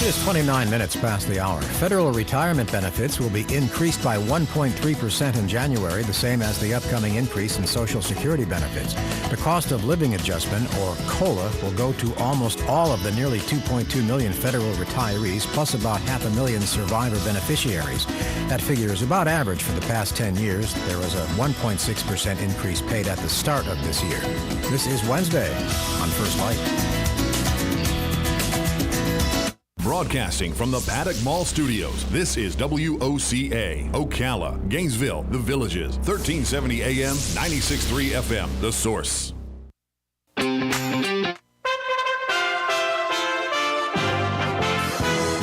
It is 29 minutes past the hour. Federal retirement benefits will be increased by 1.3% in January, the same as the upcoming increase in Social Security benefits. The cost of living adjustment, or COLA, will go to almost all of the nearly 2.2 million federal retirees, plus about 500,000 survivor beneficiaries. That figure is about average for the past 10 years. There was a 1.6% increase paid at the start of this year. This is Wednesday on First Light. Broadcasting from the Paddock Mall Studios, this is WOCA, Ocala, Gainesville, The Villages, 1370 AM, 96.3 FM, The Source.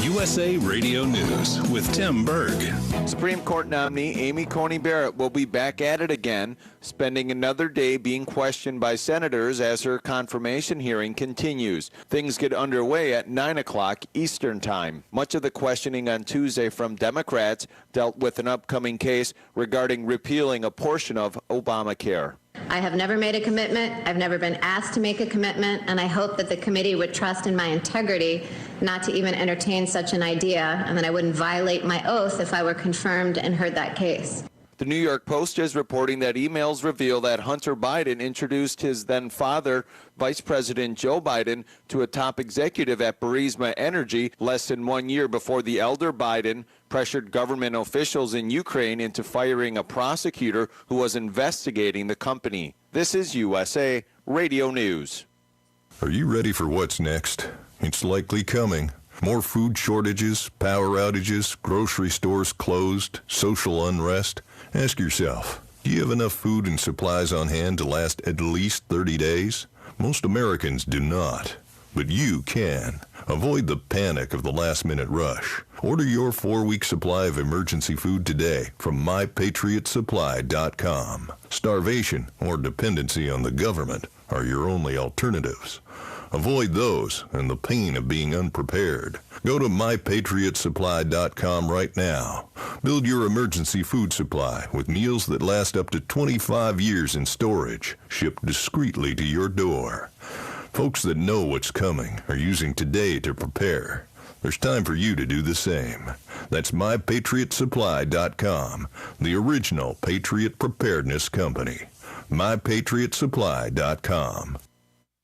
USA Radio News with Tim Berg. Supreme Court nominee Amy Coney Barrett will be back at it again, spending another day being questioned by senators as her confirmation hearing continues. Things get underway at 9 o'clock Eastern Time. Much of the questioning on Tuesday from Democrats dealt with an upcoming case regarding repealing a portion of Obamacare. I have never made a commitment. I've never been asked to make a commitment, and I hope that the committee would trust in my integrity not to even entertain such an idea, and that I wouldn't violate my oath if I were confirmed and heard that case. The New York Post is reporting that emails reveal that Hunter Biden introduced his then father, Vice President Joe Biden, to a top executive at Burisma Energy less than 1 year before the elder Biden pressured government officials in Ukraine into firing a prosecutor who was investigating the company. This is USA Radio News. Are you ready for what's next? It's likely coming. More food shortages, power outages, grocery stores closed, social unrest. Ask yourself, do you have enough food and supplies on hand to last at least 30 days? Most Americans do not, but you can. Avoid the panic of the last-minute rush. Order your 4-week supply of emergency food today from mypatriotsupply.com. Starvation or dependency on the government are your only alternatives. Avoid those and the pain of being unprepared. Go to mypatriotsupply.com right now. Build your emergency food supply with meals that last up to 25 years in storage, shipped discreetly to your door. Folks that know what's coming are using today to prepare. There's time for you to do the same. That's mypatriotsupply.com, the original Patriot Preparedness Company. mypatriotsupply.com.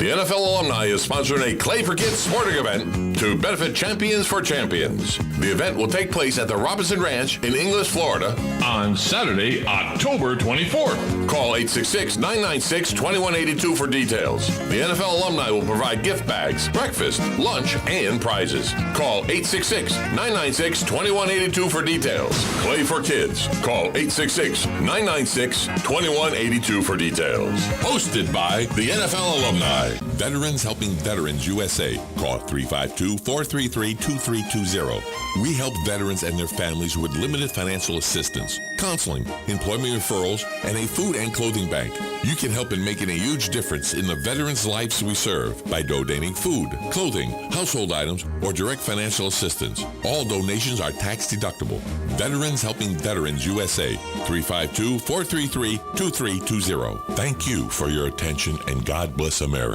The NFL alumni is sponsoring a Clay for Kids sporting event to benefit Champions for Champions. The event will take place at the Robinson Ranch in Inglis, Florida on Saturday, October 24th. Call 866-996-2182 for details. The NFL alumni will provide gift bags, breakfast, lunch, and prizes. Call 866-996-2182 for details. Clay for Kids. Call 866-996-2182 for details. Hosted by the NFL alumni. Veterans Helping Veterans USA. Call 352-433-2320. We help veterans and their families with limited financial assistance, counseling, employment referrals, and a food and clothing bank. You can help in making a huge difference in the veterans' lives we serve by donating food, clothing, household items, or direct financial assistance. All donations are tax deductible. Veterans Helping Veterans USA. 352-433-2320. Thank you for your attention, and God bless America.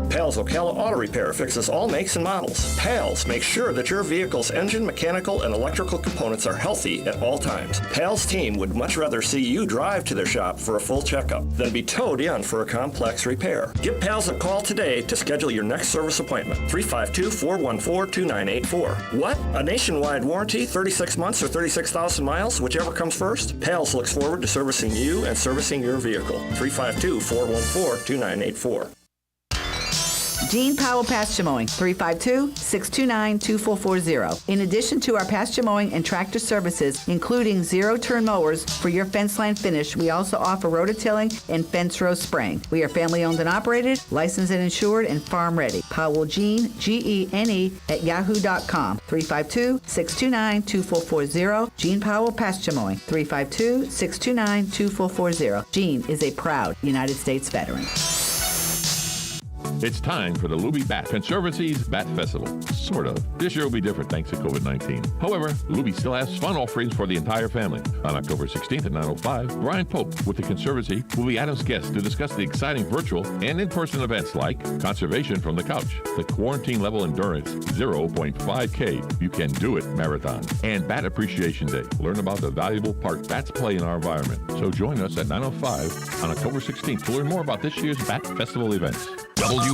Pals Ocala Auto Repair fixes all makes and models. Pals makes sure that your vehicle's engine, mechanical, and electrical components are healthy at all times. Pals team would much rather see you drive to their shop for a full checkup than be towed in for a complex repair. Give Pals a call today to schedule your next service appointment. 352-414-2984. What? A nationwide warranty, 36 months or 36,000 miles, whichever comes first? Pals looks forward to servicing you and servicing your vehicle. 352-414-2984. Gene Powell Pasture Mowing, 352-629-2440. In addition to our pasture mowing and tractor services, including zero-turn mowers for your fence line finish, we also offer rototilling and fence row spraying. We are family-owned and operated, licensed and insured, and farm-ready. Powell Gene, Gene, at yahoo.com. 352-629-2440. Gene Powell Pasture Mowing, 352-629-2440. Gene is a proud United States veteran. It's time for the Luby Bat Conservancy's Bat Festival. Sort of. This year will be different thanks to COVID-19. However, Luby still has fun offerings for the entire family. On October 16th at 9:05, Brian Pope with the Conservancy will be Adam's guest to discuss the exciting virtual and in-person events like Conservation from the Couch, the Quarantine Level Endurance 0.5K You Can Do It Marathon, and Bat Appreciation Day. Learn about the valuable part bats play in our environment. So join us at 9:05 on October 16th to learn more about this year's Bat Festival events. WOCA.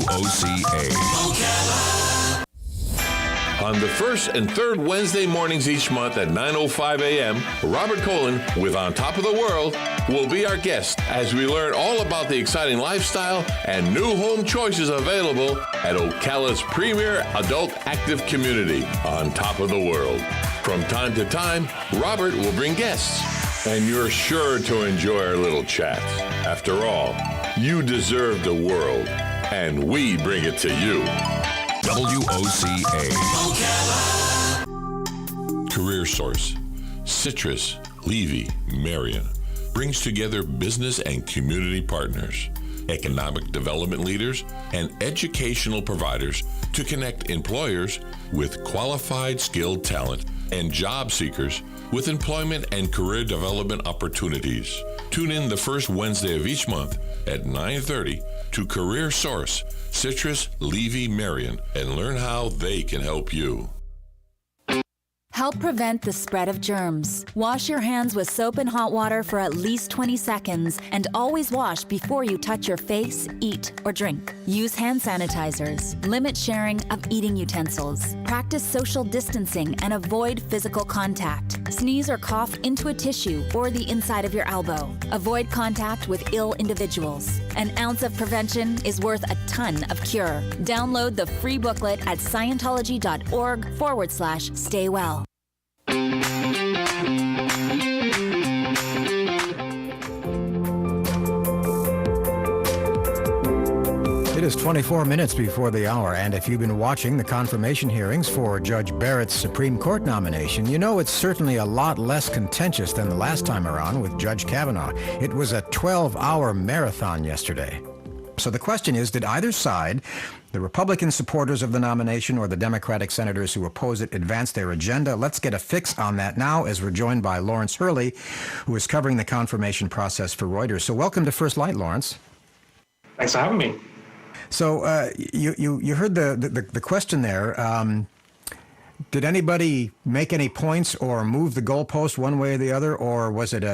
On the first and third Wednesday mornings each month at 9:05 a.m., Robert Colin with On Top of the World will be our guest as we learn all about the exciting lifestyle and new home choices available at Ocala's premier adult active community, On Top of the World. From time to time, Robert will bring guests, and you're sure to enjoy our little chats. After all, you deserve the world, and we bring it to you. WOCA. Career Source, Citrus, Levy, Marion brings together business and community partners, economic development leaders, and educational providers to connect employers with qualified skilled talent and job seekers with employment and career development opportunities. Tune in the first Wednesday of each month at 9:30 to Career Source, Citrus, Levy, Marion, and learn how they can help you. Help prevent the spread of germs. Wash your hands with soap and hot water for at least 20 seconds and always wash before you touch your face, eat, or drink. Use hand sanitizers. Limit sharing of eating utensils. Practice social distancing and avoid physical contact. Sneeze or cough into a tissue or the inside of your elbow. Avoid contact with ill individuals. An ounce of prevention is worth a ton of cure. Download the free booklet at Scientology.org/stay well. It is 24 minutes before the hour, and if you've been watching the confirmation hearings for Judge Barrett's Supreme Court nomination, you know it's certainly a lot less contentious than the last time around with Judge Kavanaugh. It was a 12-hour marathon yesterday. So the question is, did either side, the Republican supporters of the nomination or the Democratic senators who oppose it, advance their agenda? Let's get a fix on that now as we're joined by Lawrence Hurley, who is covering the confirmation process for Reuters. So welcome to First Light, Lawrence. Thanks for having me. So you heard the question there. Did anybody make any points or move the goalpost one way or the other, or was it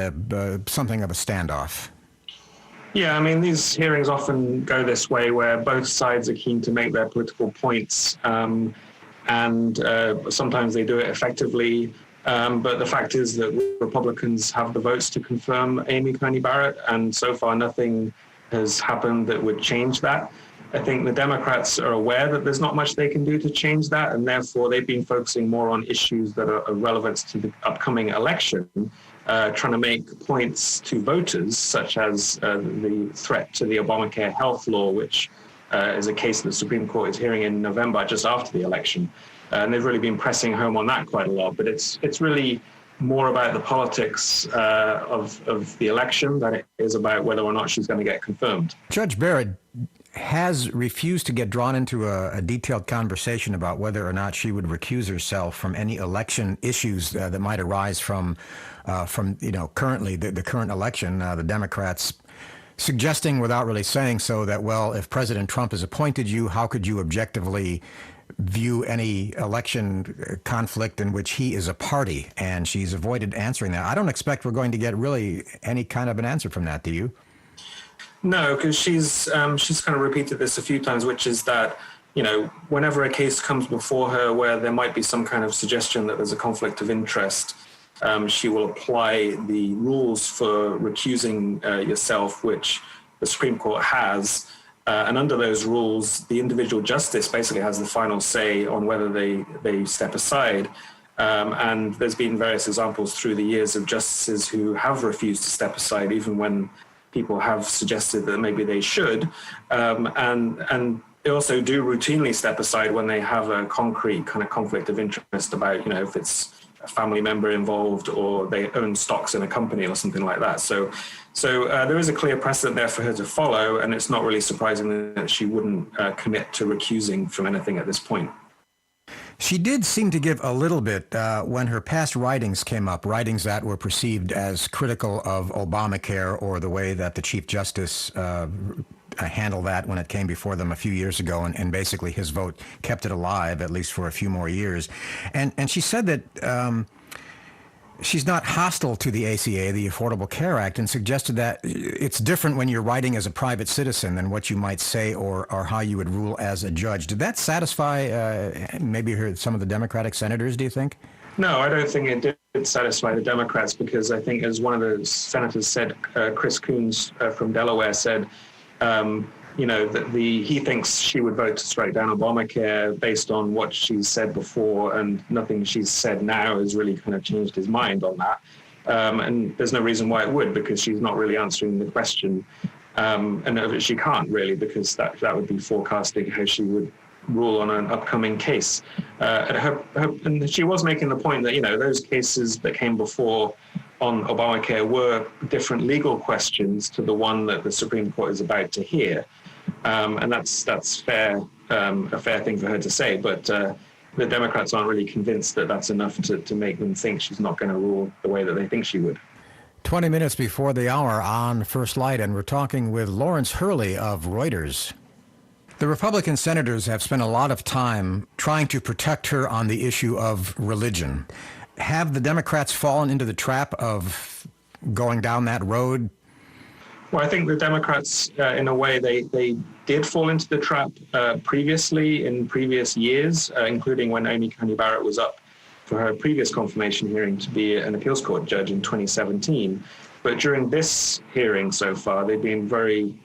something of a standoff? Yeah, I mean, these hearings often go this way where both sides are keen to make their political points, and sometimes they do it effectively. But the fact is that Republicans have the votes to confirm Amy Coney Barrett, and so far nothing has happened that would change that. I think the Democrats are aware that there's not much they can do to change that, and therefore they've been focusing more on issues that are relevant to the upcoming election, trying to make points to voters, such as the threat to the Obamacare health law, which is a case that the Supreme Court is hearing in November, just after the election. And they've really been pressing home on that quite a lot. But it's really more about the politics of the election than it is about whether or not she's going to get confirmed. Judge Barrett has refused to get drawn into a detailed conversation about whether or not she would recuse herself from any election issues that might arise from currently the current election. The Democrats suggesting, without really saying so, that, well, if President Trump has appointed you, how could you objectively view any election conflict in which he is a party? And she's avoided answering that. I don't expect we're going to get really any kind of an answer from that, do you? No, because she's kind of repeated this a few times, which is that, whenever a case comes before her where there might be some kind of suggestion that there's a conflict of interest, she will apply the rules for recusing yourself, which the Supreme Court has. And under those rules, the individual justice basically has the final say on whether they step aside. And there's been various examples through the years of justices who have refused to step aside, even when people have suggested that maybe they should. And they also do routinely step aside when they have a concrete kind of conflict of interest about, if it's a family member involved or they own stocks in a company or something like that. So there is a clear precedent there for her to follow, and it's not really surprising that she wouldn't commit to recusing from anything at this point. She did seem to give a little bit when her past writings came up, writings that were perceived as critical of Obamacare or the way that the Chief Justice handled that when it came before them a few years ago, and basically his vote kept it alive, at least for a few more years. And she said that she's not hostile to the ACA, the Affordable Care Act, and suggested that it's different when you're writing as a private citizen than what you might say or how you would rule as a judge. Did that satisfy maybe some of the Democratic senators, do you think? No, I don't think it did satisfy the Democrats, because I think, as one of the senators said, Chris Coons from Delaware said, that he thinks she would vote to strike down Obamacare based on what she's said before, and nothing she's said now has really kind of changed his mind on that. And there's no reason why it would, because she's not really answering the question. And she can't really, because that would be forecasting how she would rule on an upcoming case. And she was making the point that, those cases that came before on Obamacare were different legal questions to the one that the Supreme Court is about to hear. And that's fair, a fair thing for her to say. But the Democrats aren't really convinced that that's enough to make them think she's not going to rule the way that they think she would. 20 minutes before the hour on First Light, and we're talking with Lawrence Hurley of Reuters. The Republican senators have spent a lot of time trying to protect her on the issue of religion. Have the Democrats fallen into the trap of going down that road? Well, I think the Democrats, in a way, they did fall into the trap previously in previous years, including when Amy Coney Barrett was up for her previous confirmation hearing to be an appeals court judge in 2017. But during this hearing so far, they've been very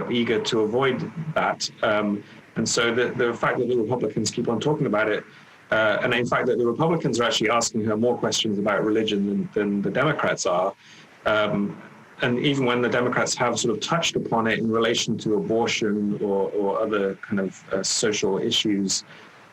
eager to avoid that. And so the fact that the Republicans keep on talking about it, and in fact that the Republicans are actually asking her more questions about religion than the Democrats are. And even when the Democrats have sort of touched upon it in relation to abortion or other kind of social issues,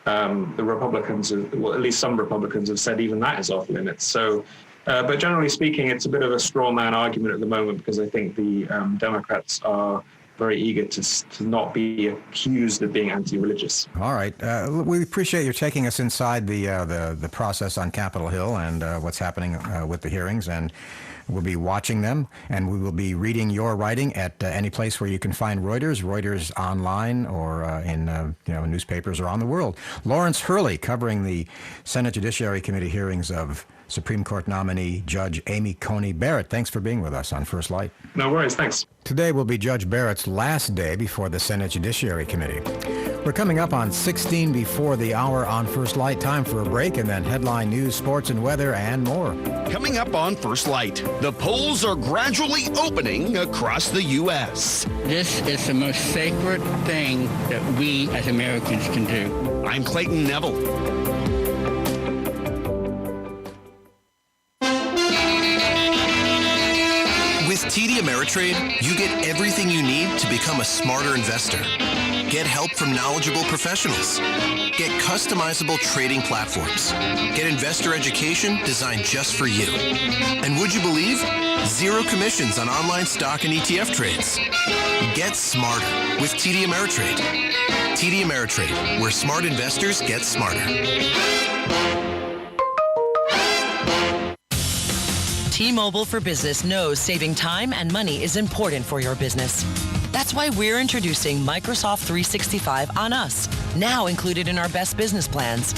the Republicans, well, at least some Republicans have said even that is off limits. So, but generally speaking, it's a bit of a straw man argument at the moment, because I think the Democrats are very eager to not be accused of being anti-religious. All right. We appreciate you taking us inside the process on Capitol Hill and what's happening with the hearings, and we'll be watching them, and we will be reading your writing at any place where you can find Reuters online, or in newspapers around the world. Lawrence Hurley, covering the Senate Judiciary Committee hearings of Supreme Court nominee Judge Amy Coney Barrett. Thanks for being with us on First Light. No worries, thanks. Today will be Judge Barrett's last day before the Senate Judiciary Committee. We're coming up on 16 before the hour on First Light. Time for a break, and then headline news, sports and weather, and more. Coming up on First Light, the polls are gradually opening across the U.S. This is the most sacred thing that we as Americans can do. I'm Clayton Neville. With TD Ameritrade, you get everything you need to become a smarter investor. Get help from knowledgeable professionals. Get customizable trading platforms. Get investor education designed just for you. And would you believe? 0 commissions on online stock and ETF trades. Get smarter with TD Ameritrade. TD Ameritrade, where smart investors get smarter. T-Mobile for Business knows saving time and money is important for your business. That's why we're introducing Microsoft 365 on us, now included in our best business plans.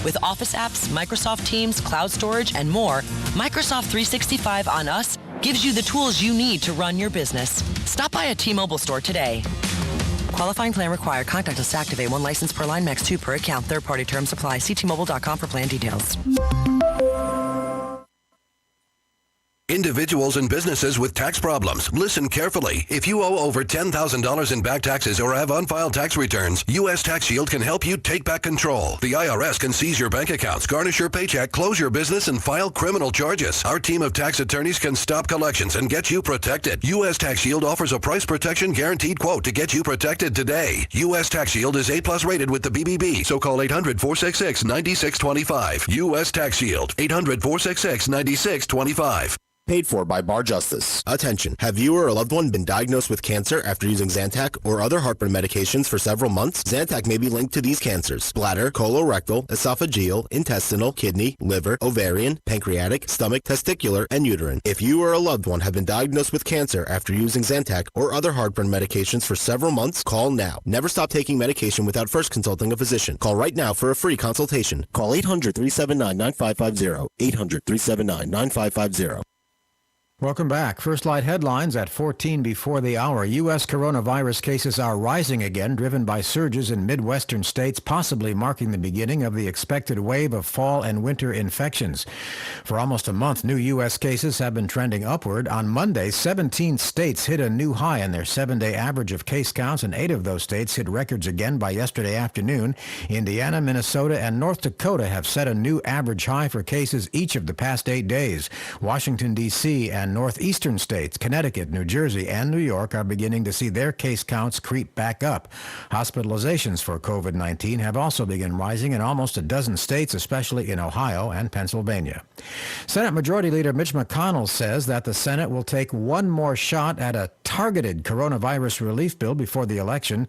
With Office apps, Microsoft Teams, cloud storage, and more, Microsoft 365 on us gives you the tools you need to run your business. Stop by a T-Mobile store today. Qualifying plan required. Contact us to activate. 1 license per line, max 2 per account. Third-party terms apply. See T-Mobile.com for plan details. Individuals and businesses with tax problems, listen carefully. If you owe over $10,000 in back taxes or have unfiled tax returns, U.S. Tax Shield can help you take back control. The IRS can seize your bank accounts, garnish your paycheck, close your business, and file criminal charges. Our team of tax attorneys can stop collections and get you protected. U.S. Tax Shield offers a price protection guaranteed quote to get you protected today. U.S. Tax Shield is A+ rated with the BBB, so call 800-466-9625. U.S. Tax Shield, 800-466-9625. Paid for by Bar Justice. Attention. Have you or a loved one been diagnosed with cancer after using Zantac or other heartburn medications for several months? Zantac may be linked to these cancers: bladder, colorectal, esophageal, intestinal, kidney, liver, ovarian, pancreatic, stomach, testicular, and uterine. If you or a loved one have been diagnosed with cancer after using Zantac or other heartburn medications for several months, call now. Never stop taking medication without first consulting a physician. Call right now for a free consultation. Call 800-379-9550. 800-379-9550. Welcome back. First Light headlines at 14 before the hour. U.S. coronavirus cases are rising again, driven by surges in Midwestern states, possibly marking the beginning of the expected wave of fall and winter infections. For almost a month, new U.S. cases have been trending upward. On Monday, 17 states hit a new high in their 7-day average of case counts, and 8 of those states hit records again by yesterday afternoon. Indiana, Minnesota, and North Dakota have set a new average high for cases each of the past 8 days. Washington, D.C., and northeastern states, Connecticut, New Jersey, and New York are beginning to see their case counts creep back up. Hospitalizations for COVID-19 have also begun rising in almost a dozen states, especially in Ohio and Pennsylvania. Senate Majority Leader Mitch McConnell says that the Senate will take one more shot at a targeted coronavirus relief bill before the election,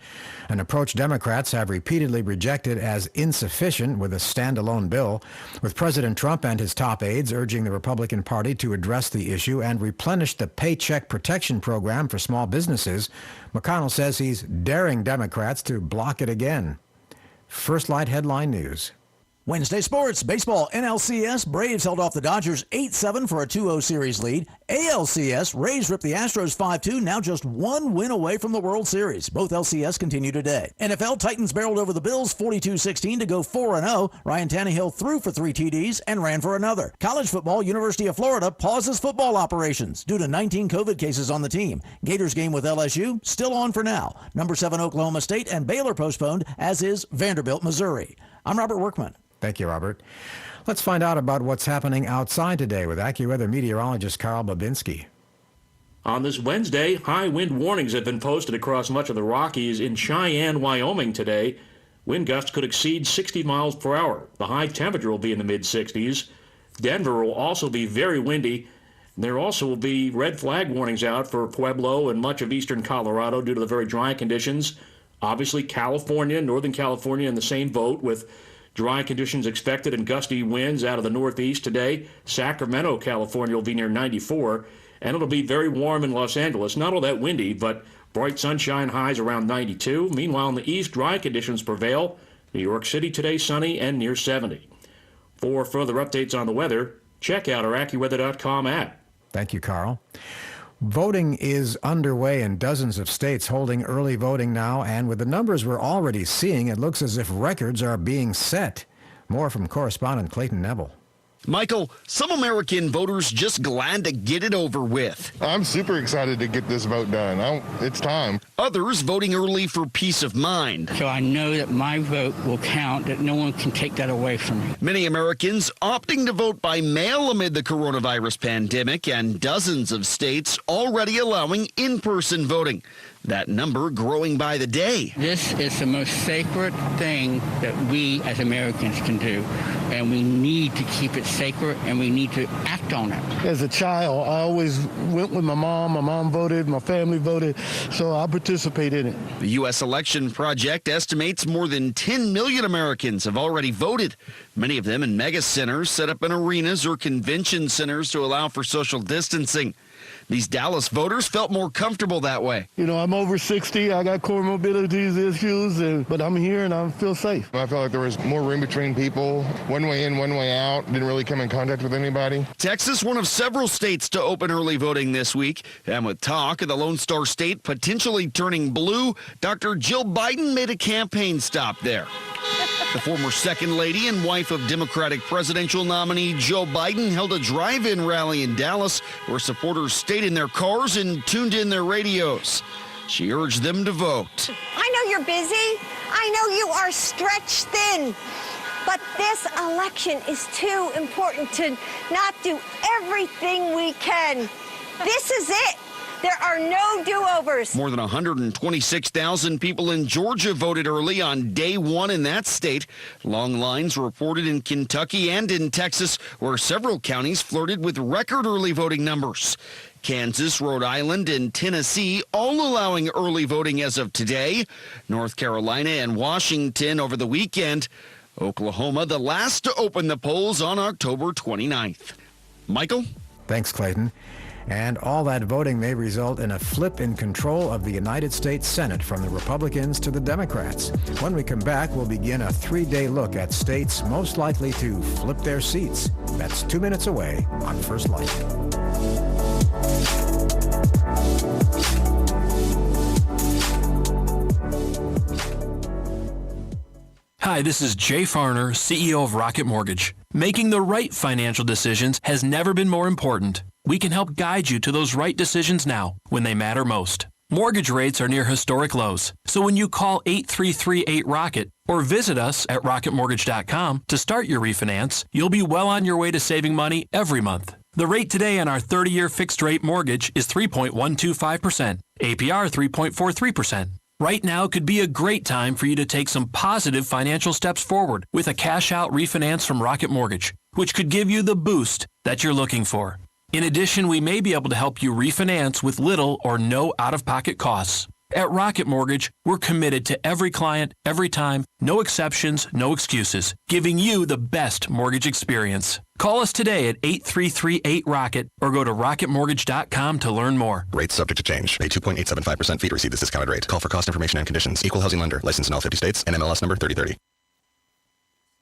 an approach Democrats have repeatedly rejected as insufficient with a standalone bill, with President Trump and his top aides urging the Republican Party to address the issue and replenish the Paycheck Protection Program for small businesses. McConnell says he's daring Democrats to block it again. First Light headline news. Wednesday sports. Baseball, NLCS, Braves held off the Dodgers 8-7 for a 2-0 series lead. ALCS, Rays ripped the Astros 5-2, now just one win away from the World Series. Both LCS continue today. NFL, Titans barreled over the Bills 42-16 to go 4-0. Ryan Tannehill threw for 3 TDs and ran for another. College football, University of Florida pauses football operations due to 19 COVID cases on the team. Gators game with LSU still on for now. Number 7 Oklahoma State and Baylor postponed, as is Vanderbilt, Missouri. I'm Robert Workman. Thank you, Robert. Let's find out about what's happening outside today with AccuWeather meteorologist Carl Babinski. On this Wednesday, high wind warnings have been posted across much of the Rockies. In Cheyenne, Wyoming today, wind gusts could exceed 60 miles per hour. The high temperature will be in the mid-60s. Denver will also be very windy. There also will be red flag warnings out for Pueblo and much of eastern Colorado due to the very dry conditions. Obviously, California, Northern California in the same boat with dry conditions expected and gusty winds out of the northeast today. Sacramento, California will be near 94, and it'll be very warm in Los Angeles. Not all that windy, but bright sunshine, highs around 92. Meanwhile, in the east, dry conditions prevail. New York City today sunny and near 70. For further updates on the weather, check out our AccuWeather.com app. Thank you, Carl. Voting is underway in dozens of states holding early voting now, and with the numbers we're already seeing, it looks as if records are being set. More from correspondent Clayton Neville. Michael, some American voters just glad to get it over with. I'm super excited to get this vote done. It's time. Others voting early for peace of mind. So I know that my vote will count, that no one can take that away from me. Many Americans opting to vote by mail amid the coronavirus pandemic, and dozens of states already allowing in-person voting. That number growing by the day. This is the most sacred thing that we as Americans can do, and we need to keep it sacred, and we need to act on it. As a child, I always went with my mom. My mom voted, my family voted, so I participated in it. The U.S. Election Project estimates more than 10 million Americans have already voted, many of them in mega centers set up in arenas or convention centers to allow for social distancing. These Dallas voters felt more comfortable that way. You know, I'm over 60. I got comorbidities issues, but I'm here and I feel safe. I felt like there was more room between people. One way in, one way out. Didn't really come in contact with anybody. Texas, one of several states to open early voting this week. And with talk of the Lone Star State potentially turning blue, Dr. Jill Biden made a campaign stop there. The former second lady and wife of Democratic presidential nominee Joe Biden held a drive-in rally in Dallas where supporters stayed in their cars and tuned in their radios. She urged them to vote. I know you're busy. I know you are stretched thin. But this election is too important to not do everything we can. This is it. There are no do-overs. More than 126,000 people in Georgia voted early on day one in that state. Long lines reported in Kentucky and in Texas, where several counties flirted with record early voting numbers. Kansas, Rhode Island, and Tennessee all allowing early voting as of today. North Carolina and Washington over the weekend. Oklahoma, the last to open the polls on October 29th. Michael? Thanks, Clayton. And all that voting may result in a flip in control of the United States Senate from the Republicans to the Democrats. When we come back, we'll begin a 3-day look at states most likely to flip their seats. That's 2 minutes away on First Light. Hi, this is Jay Farner, CEO of Rocket Mortgage. Making the right financial decisions has never been more important. We can help guide you to those right decisions now, when they matter most. Mortgage rates are near historic lows, so when you call 8338-ROCKET or visit us at rocketmortgage.com to start your refinance, you'll be well on your way to saving money every month. The rate today on our 30-year fixed-rate mortgage is 3.125%, APR 3.43%. Right now could be a great time for you to take some positive financial steps forward with a cash-out refinance from Rocket Mortgage, which could give you the boost that you're looking for. In addition, we may be able to help you refinance with little or no out-of-pocket costs. At Rocket Mortgage, we're committed to every client, every time, no exceptions, no excuses, giving you the best mortgage experience. Call us today at 8338-ROCKET or go to rocketmortgage.com to learn more. Rates subject to change. Pay 2.875% fee to receive this discounted rate. Call for cost information and conditions. Equal housing lender. Licensed in all 50 states. NMLS number 3030.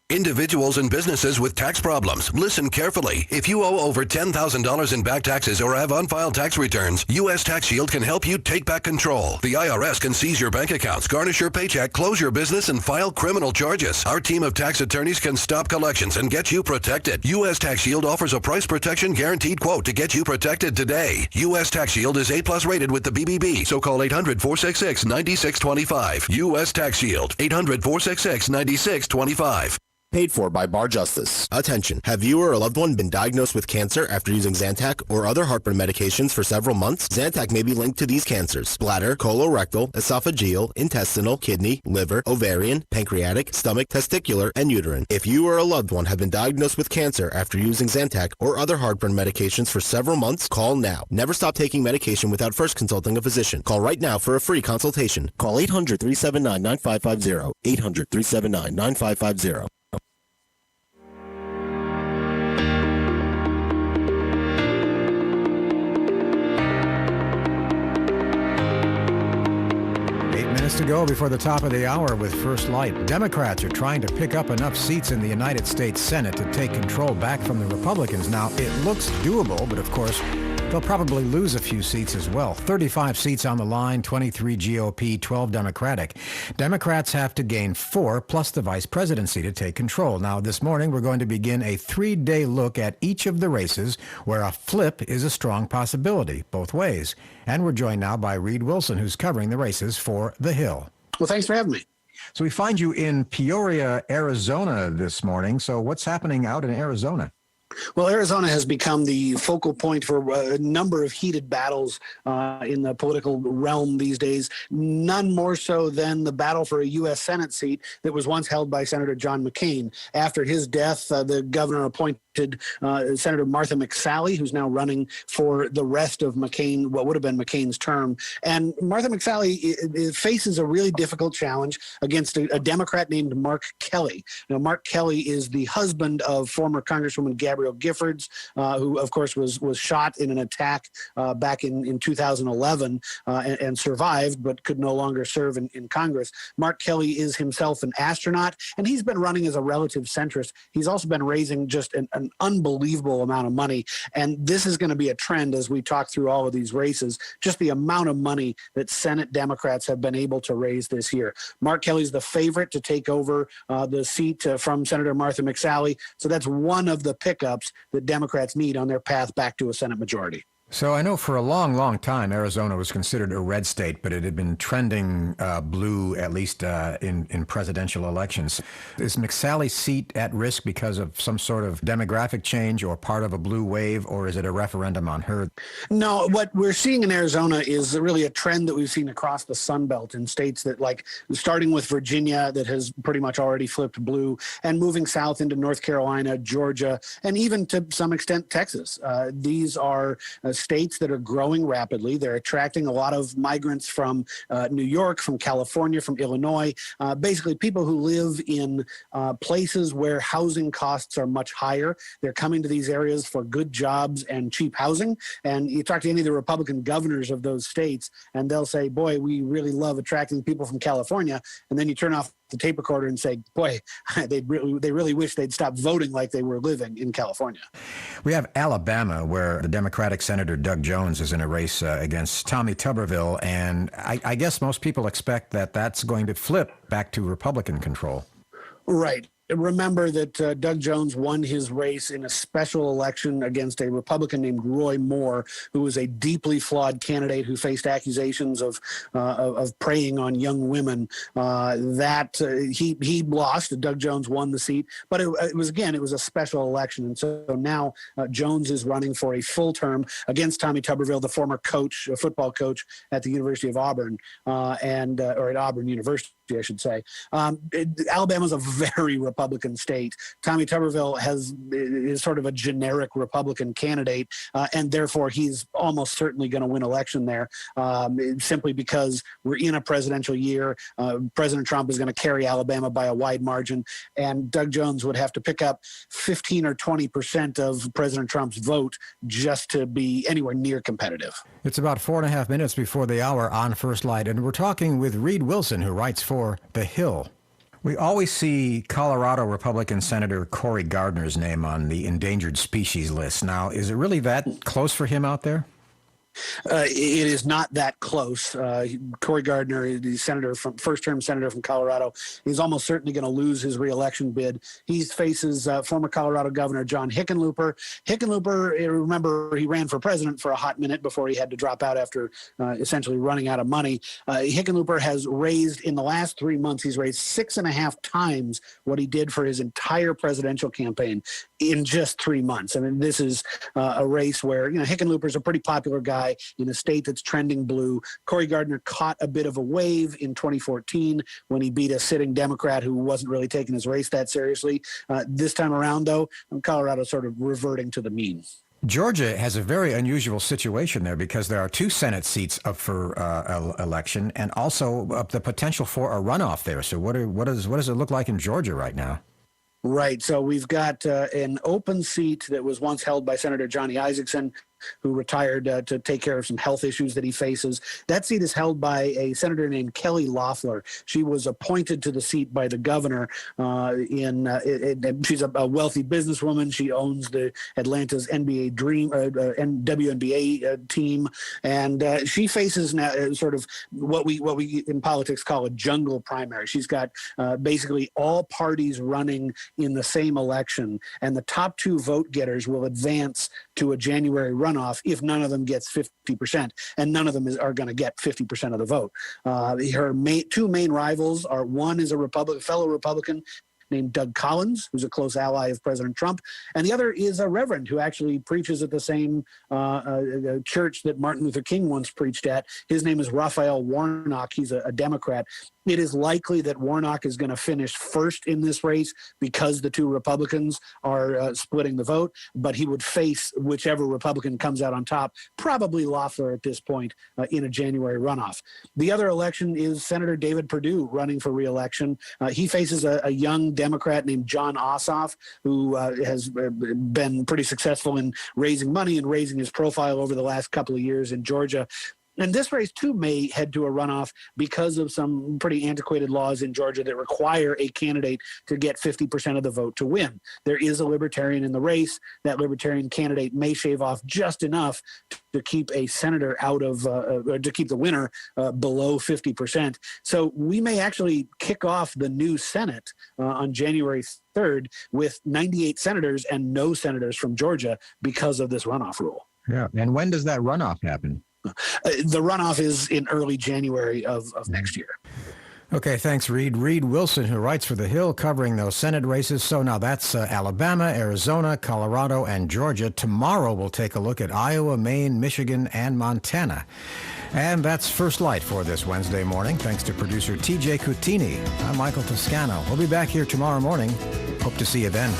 Individuals and businesses with tax problems, listen carefully. If you owe over $10,000 in back taxes or have unfiled tax returns, U.S. Tax Shield can help you take back control. The IRS can seize your bank accounts, garnish your paycheck, close your business, and file criminal charges. Our team of tax attorneys can stop collections and get you protected. U.S. Tax Shield offers a price protection guaranteed quote to get you protected today. U.S. Tax Shield is A+ rated with the BBB, so call 800-466-9625. U.S. Tax Shield, 800-466-9625. Paid for by Bar Justice. Attention. Have you or a loved one been diagnosed with cancer after using Zantac or other heartburn medications for several months? Zantac may be linked to these cancers: bladder, colorectal, esophageal, intestinal, kidney, liver, ovarian, pancreatic, stomach, testicular, and uterine. If you or a loved one have been diagnosed with cancer after using Zantac or other heartburn medications for several months, call now. Never stop taking medication without first consulting a physician. Call right now for a free consultation. Call 800-379-9550. 800-379-9550. Minutes to go before the top of the hour with First Light. Democrats are trying to pick up enough seats in the United States Senate to take control back from the Republicans. Now, it looks doable, but of course, they'll probably lose a few seats as well. 35 seats on the line, 23 GOP, 12 Democratic. Democrats have to gain 4 plus the vice presidency to take control. Now, this morning, we're going to begin a 3-day look at each of the races where a flip is a strong possibility, both ways. And we're joined now by Reed Wilson, who's covering the races for The Hill. Well, thanks for having me. So we find you in Peoria, Arizona this morning. So what's happening out in Arizona? Well, Arizona has become the focal point for a number of heated battles in the political realm these days, none more so than the battle for a U.S. Senate seat that was once held by Senator John McCain. After his death, the governor appointed Senator Martha McSally, who's now running for the rest of McCain, what would have been McCain's term. And Martha McSally faces a really difficult challenge against a Democrat named Mark Kelly. Now, Mark Kelly is the husband of former Congresswoman Gabrielle Gabriel Giffords, who, of course, was shot in an attack back in 2011 and survived, but could no longer serve in Congress. Mark Kelly is himself an astronaut, and he's been running as a relative centrist. He's also been raising just an unbelievable amount of money, and this is going to be a trend as we talk through all of these races, just the amount of money that Senate Democrats have been able to raise this year. Mark Kelly's the favorite to take over the seat from Senator Martha McSally, so that's one of the pickups that Democrats need on their path back to a Senate majority. So I know for a long, long time, Arizona was considered a red state, but it had been trending blue, at least in presidential elections. Is McSally's seat at risk because of some sort of demographic change or part of a blue wave, or is it a referendum on her? No, what we're seeing in Arizona is really a trend that we've seen across the Sun Belt in states that, like, starting with Virginia, that has pretty much already flipped blue, and moving south into North Carolina, Georgia, and even to some extent Texas. These are states that are growing rapidly. They're attracting a lot of migrants from New York, from California, from Illinois, basically people who live in places where housing costs are much higher. They're coming to these areas for good jobs and cheap housing. And you talk to any of the Republican governors of those states, and they'll say, boy, we really love attracting people from California. And then you turn off the tape recorder and say, boy, they really wish they'd stop voting like they were living in California. We have Alabama, where the Democratic Senator Doug Jones is in a race against Tommy Tuberville, and I guess most people expect that that's going to flip back to Republican control. Right. Remember that Doug Jones won his race in a special election against a Republican named Roy Moore, who was a deeply flawed candidate who faced accusations of preying on young women. He lost. Doug Jones won the seat, but it was a special election, and so now Jones is running for a full term against Tommy Tuberville, the former coach, a football coach at the University of Auburn, or at Auburn University, I should say. Alabama's a very Republican state. Tommy Tuberville is sort of a generic Republican candidate, and therefore he's almost certainly going to win election there, simply because we're in a presidential year. President Trump is going to carry Alabama by a wide margin, and Doug Jones would have to pick up 15 or 20% of President Trump's vote just to be anywhere near competitive. It's about 4.5 minutes before the hour on First Light, and we're talking with Reed Wilson, who writes for The Hill. We always see Colorado Republican Senator Cory Gardner's name on the endangered species list. Now, is it really that close for him out there? It is not that close. Cory Gardner, the first-term senator from Colorado, is almost certainly going to lose his reelection bid. He faces former Colorado Governor John Hickenlooper. Hickenlooper, remember, he ran for president for a hot minute before he had to drop out after essentially running out of money. Hickenlooper has raised, in the last 3 months, he's raised 6.5 times what he did for his entire presidential campaign in just 3 months. I mean, this is a race where, Hickenlooper's a pretty popular guy in a state that's trending blue. Cory Gardner caught a bit of a wave in 2014 when he beat a sitting Democrat who wasn't really taking his race that seriously. This time around, though, Colorado's sort of reverting to the mean. Georgia has a very unusual situation there because there are 2 Senate seats up for election and also the potential for a runoff there. So what does it look like in Georgia right now? Right. So we've got an open seat that was once held by Senator Johnny Isakson, who retired to take care of some health issues that he faces. That seat is held by a senator named Kelly Loeffler. She was appointed to the seat by the governor. She's a wealthy businesswoman. She owns the Atlanta's NBA Dream, WNBA team, and she faces now sort of what we in politics call a jungle primary. She's got basically all parties running in the same election, and the top 2 vote getters will advance to a January runoff if none of them gets 50%, and none of them are going to get 50% of the vote. Her 2 main rivals are, one is a fellow Republican named Doug Collins, who's a close ally of President Trump, and the other is a reverend who actually preaches at the same church that Martin Luther King once preached at. His name is Raphael Warnock. He's a Democrat. It is likely that Warnock is going to finish first in this race because the two Republicans are splitting the vote, but he would face whichever Republican comes out on top, probably Loeffler at this point in a January runoff. The other election is Senator David Perdue running for re-election. He faces a young Democrat named John Ossoff, who has been pretty successful in raising money and raising his profile over the last couple of years in Georgia. And this race, too, may head to a runoff because of some pretty antiquated laws in Georgia that require a candidate to get 50% of the vote to win. There is a Libertarian in the race. That Libertarian candidate may shave off just enough to keep a senator out of, to keep the winner below 50%. So we may actually kick off the new Senate on January 3rd with 98 senators and no senators from Georgia because of this runoff rule. Yeah. And when does that runoff happen? The runoff is in early January of next year. Okay, thanks, Reed. Reed Wilson, who writes for The Hill, covering those Senate races. So now that's Alabama, Arizona, Colorado, and Georgia. Tomorrow we'll take a look at Iowa, Maine, Michigan, and Montana. And that's First Light for this Wednesday morning. Thanks to producer TJ Cutini. I'm Michael Toscano. We'll be back here tomorrow morning. Hope to see you then.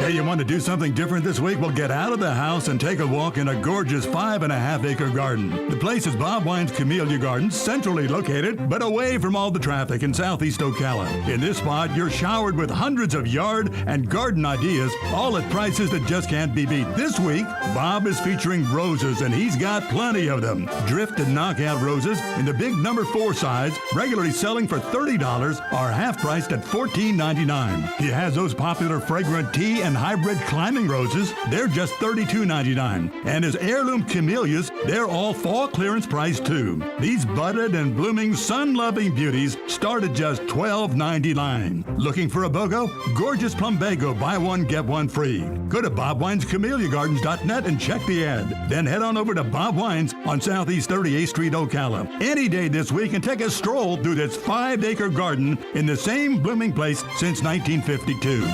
Hey, you want to do something different this week? Well, get out of the house and take a walk in a gorgeous 5.5-acre garden. The place is Bob Wine's Camellia Gardens, centrally located, but away from all the traffic in southeast Ocala. In this spot, you're showered with hundreds of yard and garden ideas, all at prices that just can't be beat. This week, Bob is featuring roses, and he's got plenty of them. Drift and knockout roses in the big number 4 size, regularly selling for $30, are half-priced at $14.99. He has those popular fragrant tea and hybrid climbing roses, they're just $32.99. And his heirloom camellias, they're all fall clearance price too. These budded and blooming sun-loving beauties start at just $12.99. Looking for a BOGO? Gorgeous plumbago, buy one, get one free. Go to bobwinescamelliagardens.net and check the ad. Then head on over to Bob Wines on Southeast 38th Street, Ocala. Any day this week and take a stroll through this 5-acre garden in the same blooming place since 1952.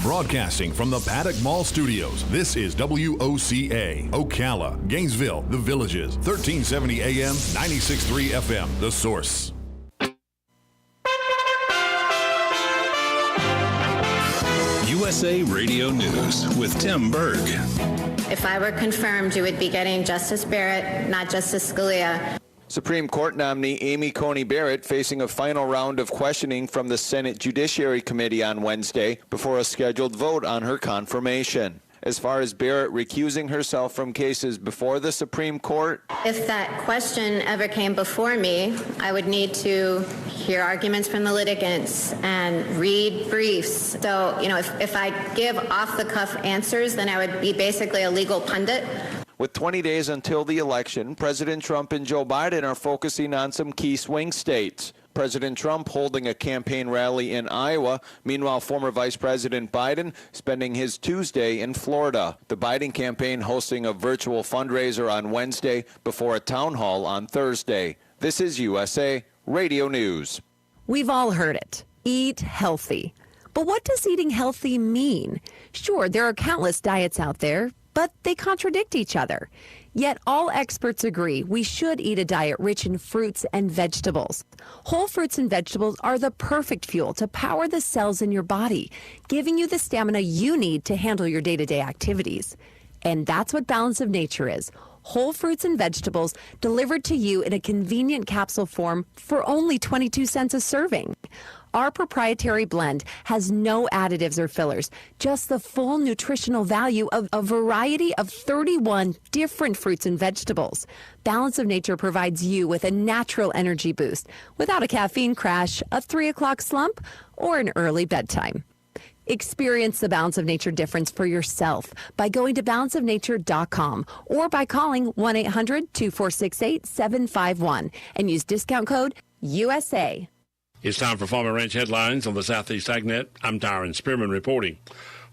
Broadcasting from the Paddock Mall Studios, this is WOCA, Ocala, Gainesville, The Villages, 1370 AM, 96.3 FM, The Source. USA Radio News with Tim Berg. If I were confirmed, you would be getting Justice Barrett, not Justice Scalia. Supreme Court nominee Amy Coney Barrett facing a final round of questioning from the Senate Judiciary Committee on Wednesday before a scheduled vote on her confirmation. As far as Barrett recusing herself from cases before the Supreme Court, if that question ever came before me, I would need to hear arguments from the litigants and read briefs. So, if I give off-the-cuff answers, then I would be basically a legal pundit. with 20 days until the election, President Trump and Joe Biden are focusing on some key swing states. President Trump holding a campaign rally in Iowa. Meanwhile, former Vice President Biden spending his Tuesday in Florida. The Biden campaign hosting a virtual fundraiser on Wednesday before a town hall on Thursday. This is USA Radio News. We've all heard it. Eat healthy. But what does eating healthy mean? Sure, there are countless diets out there, but they contradict each other. Yet all experts agree we should eat a diet rich in fruits and vegetables. Whole fruits and vegetables are the perfect fuel to power the cells in your body, giving you the stamina you need to handle your day-to-day activities. And that's what Balance of Nature is. Whole fruits and vegetables delivered to you in a convenient capsule form for only 22 cents a serving. Our proprietary blend has no additives or fillers, just the full nutritional value of a variety of 31 different fruits and vegetables. Balance of Nature provides you with a natural energy boost without a caffeine crash, a 3 o'clock slump, or an early bedtime. Experience the Balance of Nature difference for yourself by going to balanceofnature.com or by calling 1-800-2468-751 and use discount code USA. It's time for Farm and Ranch headlines on the Southeast AgNet. I'm Tyron Spearman reporting.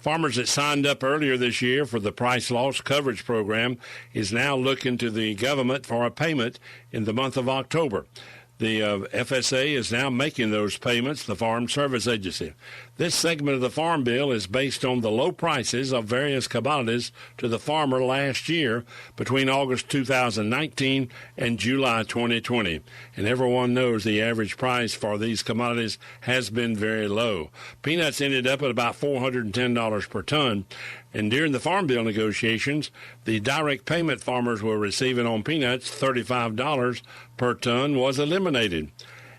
Farmers that signed up earlier this year for the Price Loss Coverage Program is now looking to the government for a payment in the month of October. The FSA is now making those payments, the Farm Service Agency. This segment of the Farm Bill is based on the low prices of various commodities to the farmer last year between August 2019 and July 2020. And everyone knows the average price for these commodities has been very low. Peanuts ended up at about $410 per ton. And during the Farm Bill negotiations, the direct payment farmers were receiving on peanuts, $35 per ton, was eliminated,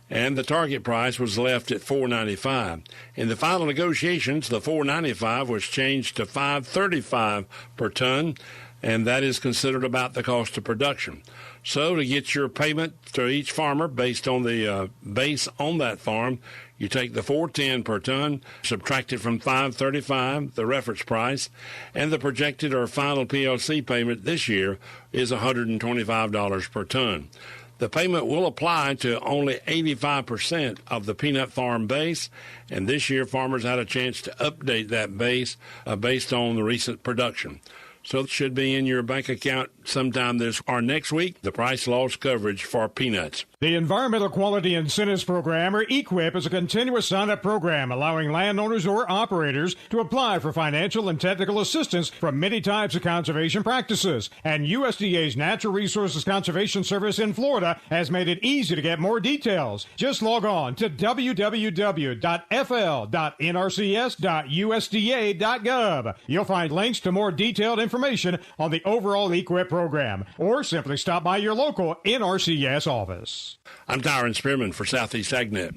and the target price was left at $4.95. In the final negotiations, the $4.95 was changed to $5.35 per ton, and that is considered about the cost of production. So to get your payment to each farmer based on the base on that farm, you take the $4.10 per ton, subtract it from $5.35, the reference price, and the projected or final PLC payment this year is $125 per ton. The payment will apply to only 85% of the peanut farm base, and this year farmers had a chance to update that base based on the recent production. So it should be in your bank account sometime this or next week, the price loss coverage for peanuts. The Environmental Quality Incentives Program, or EQIP, is a continuous sign-up program allowing landowners or operators to apply for financial and technical assistance from many types of conservation practices. And USDA's Natural Resources Conservation Service in Florida has made it easy to get more details. Just log on to www.fl.nrcs.usda.gov. You'll find links to more detailed information on the overall EQIP program, or simply stop by your local NRCS office. I'm Tyron Spearman for Southeast AgNet.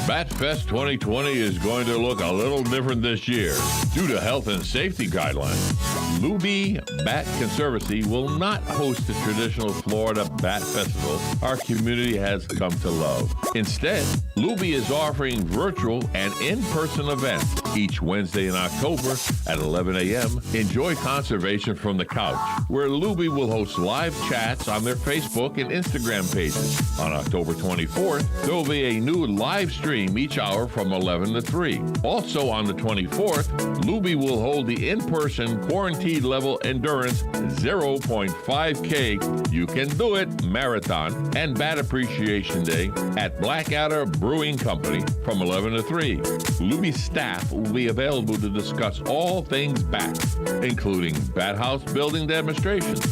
Bat Fest 2020 is going to look a little different this year due to health and safety guidelines. Luby Bat Conservancy will not host the traditional Florida Bat Festival our community has come to love. Instead, Luby is offering virtual and in-person events each Wednesday in October at 11 a.m. Enjoy conservation from the couch, where Luby will host live chats on their Facebook and Instagram pages. On October 24th, there will be a new live stream each hour from 11 to 3. Also on the 24th, Luby will hold the in-person quarantine level endurance 0.5K You Can Do It Marathon and Bat Appreciation Day at Blackadder Brewing Company from 11 to 3. Luby staff will be available to discuss all things bat, including bat house building demonstrations.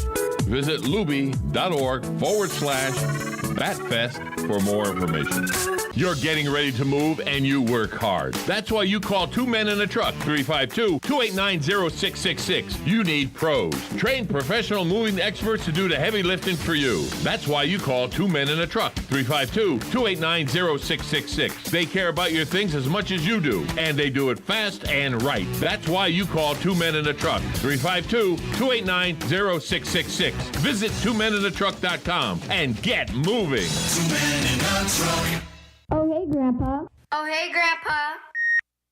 Visit luby.org/BatFest for more information. You're getting ready to move and you work hard. That's why you call Two Men in a Truck, 352-289-0666. You need pros. Trained professional moving experts to do the heavy lifting for you. That's why you call Two Men in a Truck, 352-289-0666. They care about your things as much as you do, and they do it fast and right. That's why you call Two Men in a Truck, 352-289-0666. Visit twomeninatruck.com and get moving. Two Men in a Truck. Oh, hey, Grandpa. Oh, hey, Grandpa.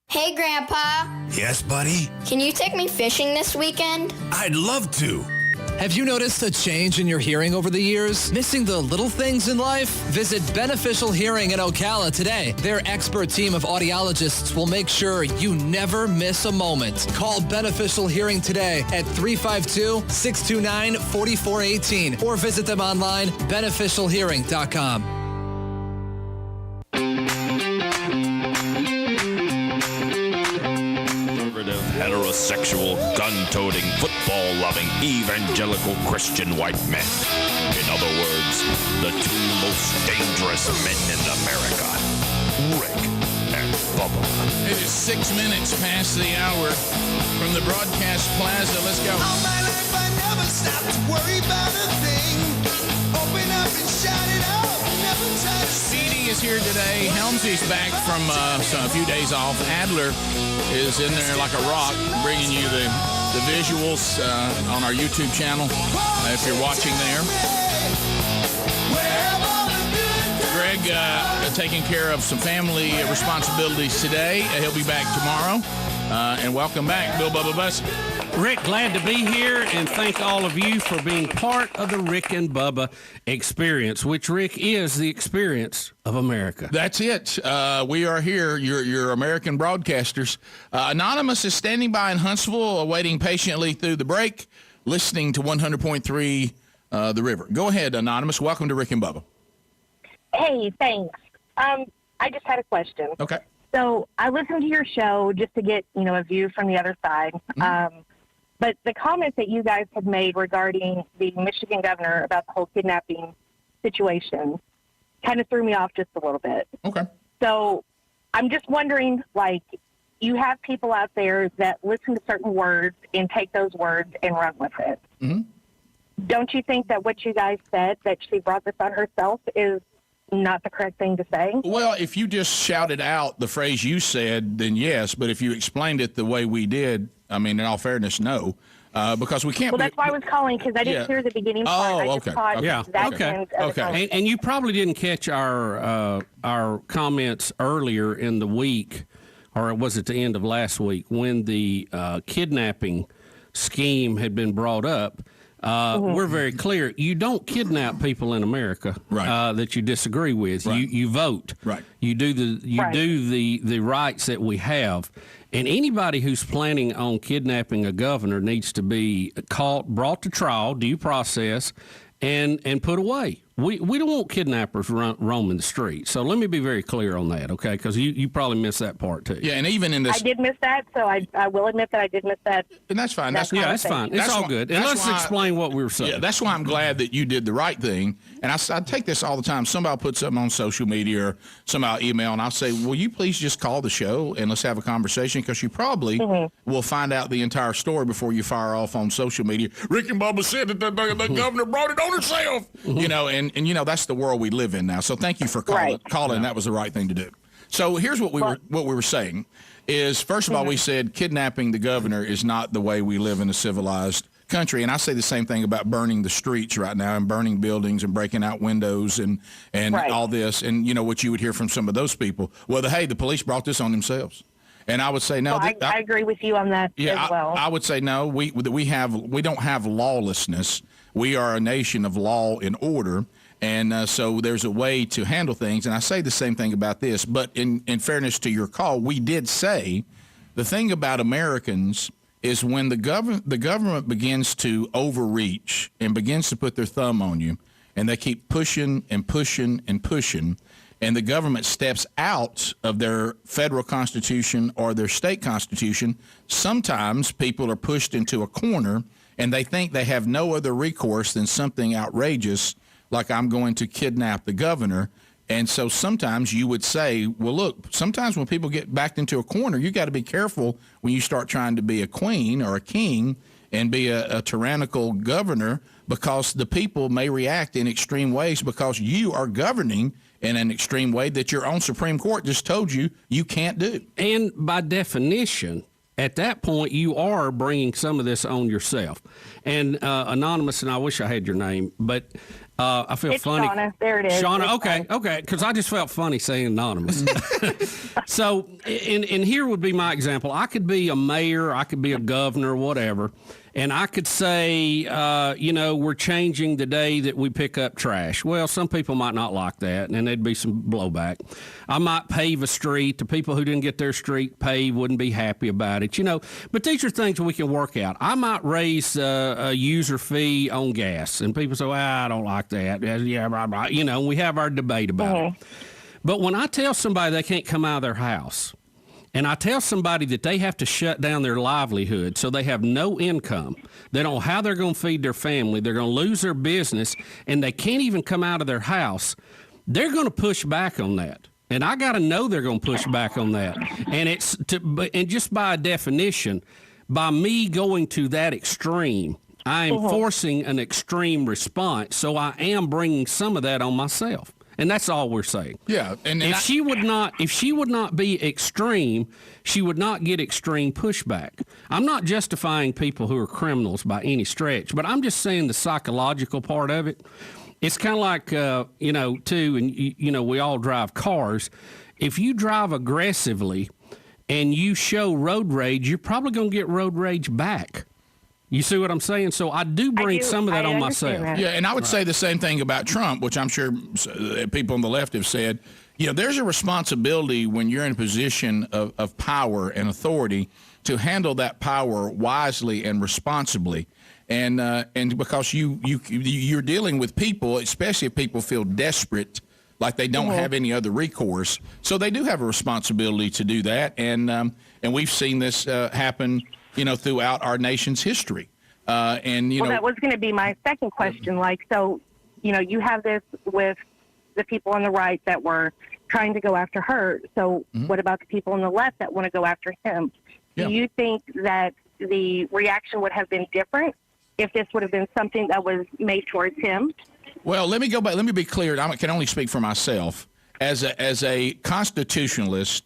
Hey, Grandpa. Yes, buddy? Can you take me fishing this weekend? I'd love to. Have you noticed a change in your hearing over the years? Missing the little things in life? Visit Beneficial Hearing in Ocala today. Their expert team of audiologists will make sure you never miss a moment. Call Beneficial Hearing today at 352-629-4418 or visit them online, beneficialhearing.com. Heterosexual, gun-toting, football-loving, evangelical Christian white men. In other words, the two most dangerous men in America, Rick and Bubba. It is 6 minutes past the hour from the broadcast plaza. Let's go. All my life I never stopped to worry about a thing. Open up and shout it out, never touch. Speedy is here today. Helmsy's back from a few days off. Adler is in there like a rock, bringing you the visuals on our YouTube channel if you're watching there. Greg taking care of some family responsibilities today. He'll be back tomorrow. And welcome back, Bill Bubba Bussey. Rick, glad to be here, and thank all of you for being part of the Rick and Bubba experience, which, Rick, is the experience of America. That's it. We are here, your American broadcasters. Anonymous is standing by in Huntsville, waiting patiently through the break, listening to 100.3 The River. Go ahead, Anonymous. Welcome to Rick and Bubba. Hey, thanks. I just had a question. Okay. So I listened to your show just to get, a view from the other side. But the comments that you guys had made regarding the Michigan governor about the whole kidnapping situation kind of threw me off just a little bit. Okay. So I'm just wondering, you have people out there that listen to certain words and take those words and run with it. Mm-hmm. Don't you think that what you guys said, that she brought this on herself, is not the correct thing to say? Well, if you just shouted out the phrase you said, then yes. But if you explained it the way we did, in all fairness, no. Because we can't. Well, that's why I was calling, because I didn't hear the beginning part. I just caught that end of the conversation. And you probably didn't catch our comments earlier in the week, or was it the end of last week, when the kidnapping scheme had been brought up. We're very clear. You don't kidnap people in America that you disagree with. Right. You vote. Right. You do the rights that we have. And anybody who's planning on kidnapping a governor needs to be caught, brought to trial, due process, and put away. We don't want kidnappers roaming the streets. So let me be very clear on that, okay? Because you probably missed that part too. Yeah, and even in this, I did miss that, so I will admit that I did miss that. And that's fine. That's fine. It's all good. And let's explain what we were saying. Yeah, that's why I'm glad that you did the right thing. And I take this all the time. Somebody will put something on social media or somebody will email, and I'll say, will you please just call the show and let's have a conversation? Because you probably will find out the entire story before you fire off on social media. Rick and Bubba said that the governor brought it on herself. And that's the world we live in now. So thank you for calling. Yeah. That was the right thing to do. So here's what we were saying is, first of all, we said kidnapping the governor is not the way we live in a civilized country. And I say the same thing about burning the streets right now and burning buildings and breaking out windows and all this. And what you would hear from some of those people, well, the police brought this on themselves. And I would say no. Well, I agree with you on that as well. I would say no. We don't have lawlessness. We are a nation of law and order. And so there's a way to handle things. And I say the same thing about this. But in fairness to your call, we did say the thing about Americans is when the government begins to overreach and begins to put their thumb on you, and they keep pushing and pushing and pushing, and the government steps out of their federal constitution or their state constitution, sometimes people are pushed into a corner and they think they have no other recourse than something outrageous like I'm going to kidnap the governor. And so sometimes you would say, well, look, sometimes when people get backed into a corner, you got to be careful when you start trying to be a queen or a king and be a tyrannical governor, because the people may react in extreme ways because you are governing in an extreme way that your own Supreme Court just told you can't do. And by definition, at that point, you are bringing some of this on yourself. And Anonymous, and I wish I had your name, but I feel it's funny. Shauna. There it is. Shauna, okay, because I just felt funny saying Anonymous. So, and here would be my example. I could be a mayor, I could be a governor, whatever, and I could say, we're changing the day that we pick up trash. Well, some people might not like that, and there'd be some blowback. I might pave a street. The people who didn't get their street paved wouldn't be happy about it, But these are things we can work out. I might raise a user fee on gas, and people say, well, I don't like that. Yeah, blah, blah. We have our debate about it. But when I tell somebody they can't come out of their house, and I tell somebody that they have to shut down their livelihood so they have no income, they don't know how they're going to feed their family, they're going to lose their business, and they can't even come out of their house, they're going to push back on that. And I got to know they're going to push back on that. And just by definition, by me going to that extreme, I am forcing an extreme response, so I am bringing some of that on myself. And that's all we're saying. Yeah, and if she would not be extreme, she would not get extreme pushback. I'm not justifying people who are criminals by any stretch, but I'm just saying the psychological part of it. It's kind of like too, and we all drive cars. If you drive aggressively and you show road rage, you're probably going to get road rage back. You see what I'm saying? So I do bring some of that on myself. That. Yeah, and I would say the same thing about Trump, which I'm sure people on the left have said. There's a responsibility when you're in a position of power and authority to handle that power wisely and responsibly. And because you're dealing with people, especially if people feel desperate like they don't have any other recourse. So they do have a responsibility to do that, and we've seen this happen, throughout our nation's history. That was going to be my second question. Like, so, you have this with the people on the right that were trying to go after her. So what about the people on the left that want to go after him? Yeah. Do you think that the reaction would have been different if this would have been something that was made towards him? Well, let me go back. Let me be clear. I can only speak for myself. As a constitutionalist,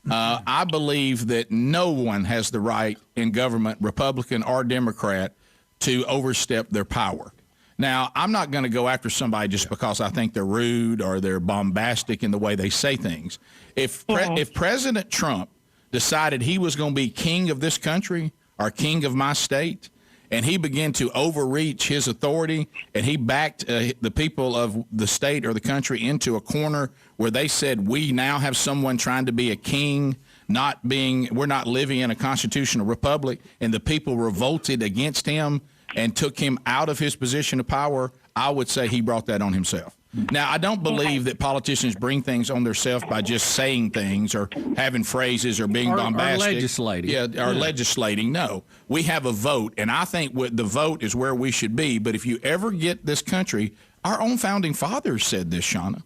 I believe that no one has the right in government, Republican or Democrat, to overstep their power. Now, I'm not going to go after somebody just because I think they're rude or they're bombastic in the way they say things. If President Trump decided he was going to be king of this country or king of my state, and he began to overreach his authority, and he backed the people of the state or the country into a corner where they said, we now have someone trying to be a king, we're not living in a constitutional republic, and the people revolted against him and took him out of his position of power, I would say he brought that on himself. Now, I don't believe that politicians bring things on themselves by just saying things or having phrases or being bombastic. Or legislating. Yeah, legislating. No. We have a vote, and I think the vote is where we should be. But if you ever get this country, our own founding fathers said this, Shauna.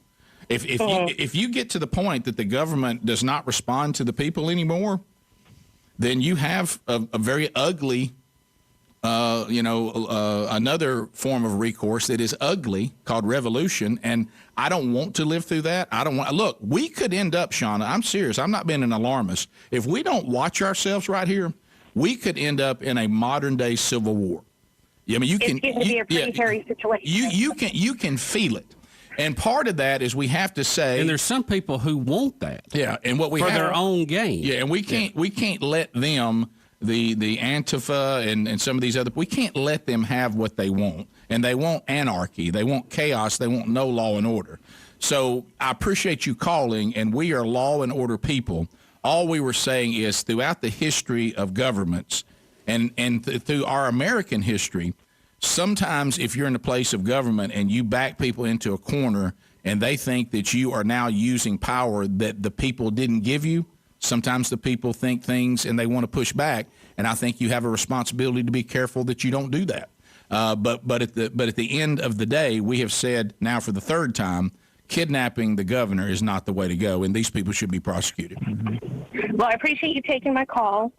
If you get to the point that the government does not respond to the people anymore, then you have a very ugly another form of recourse that is ugly called revolution, and I don't want to live through that. Look, we could end up, Shauna, I'm serious, I'm not being an alarmist. If we don't watch ourselves right here, we could end up in a modern-day civil war. I mean, It's going to be a pretty hairy situation. You can feel it. And part of that is we have to say, and there's some people who want that. Yeah, and what we for have, their own gain. Yeah, and we can't let them, the Antifa and some of these other, we can't let them have what they want. And they want anarchy. They want chaos. They want no law and order. So I appreciate you calling, and we are law and order people. All we were saying is throughout the history of governments and through our American history, sometimes if you're in a place of government and you back people into a corner and they think that you are now using power that the people didn't give you, sometimes the people think things and they want to push back, and I think you have a responsibility to be careful that you don't do that. But at the end of the day, we have said now for the third time, kidnapping the governor is not the way to go, and these people should be prosecuted. Well, I appreciate you taking my call.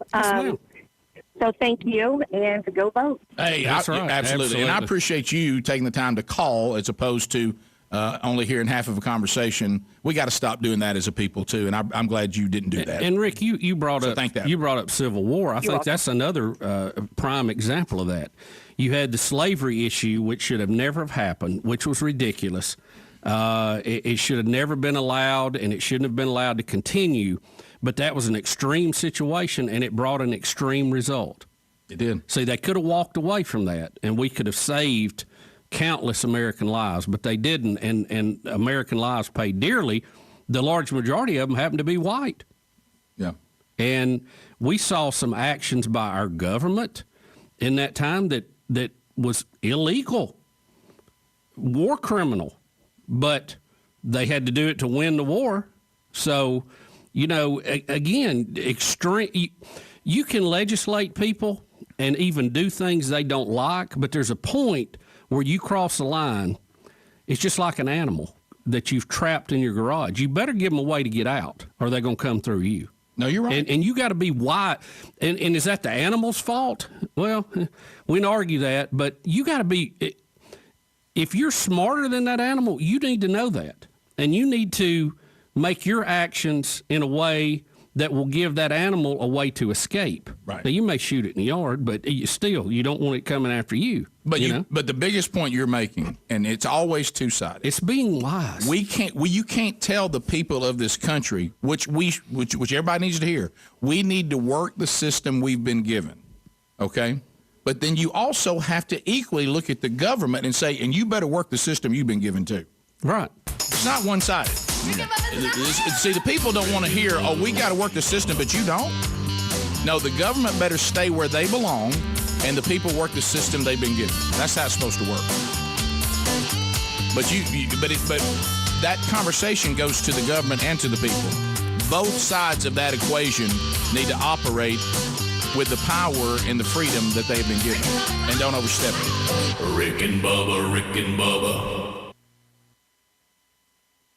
So thank you, and go vote. Hey, That's right. Absolutely. And I appreciate you taking the time to call as opposed to only hearing half of a conversation. We got to stop doing that as a people too, and I'm glad you didn't do that. And Rick, you brought up Civil War. I think that's another prime example of that. You had the slavery issue, which should have never have happened, which was ridiculous. It should have never been allowed, and it shouldn't have been allowed to continue. But that was an extreme situation, and it brought an extreme result. It did. See, they could have walked away from that, and we could have saved countless American lives, but they didn't, and American lives paid dearly. The large majority of them happened to be white. Yeah. And we saw some actions by our government in that time that was illegal, war criminal, but they had to do it to win the war. So, again, you can legislate people and even do things they don't like, but there's a point where you cross the line. It's just like an animal that you've trapped in your garage. You better give them a way to get out, or they're going to come through you. No, you're right. And you got to be wise. And is that the animal's fault? Well, we can argue that, but you got to be, if you're smarter than that animal, you need to know that. And you need to make your actions in a way that will give that animal a way to escape. Right. Now, you may shoot it in the yard, but you don't want it coming after you. But but the biggest point you're making, and it's always two-sided. It's being wise. You can't tell the people of this country, which everybody needs to hear. We need to work the system we've been given, okay? But then you also have to equally look at the government and say, and you better work the system you've been given too. Right. It's not one-sided. See, the people don't want to hear, oh, we got to work the system, but you don't. No, the government better stay where they belong, and the people work the system they've been given. That's how it's supposed to work. But that conversation goes to the government and to the people. Both sides of that equation need to operate with the power and the freedom that they've been given, and don't overstep it. Rick and Bubba, Rick and Bubba.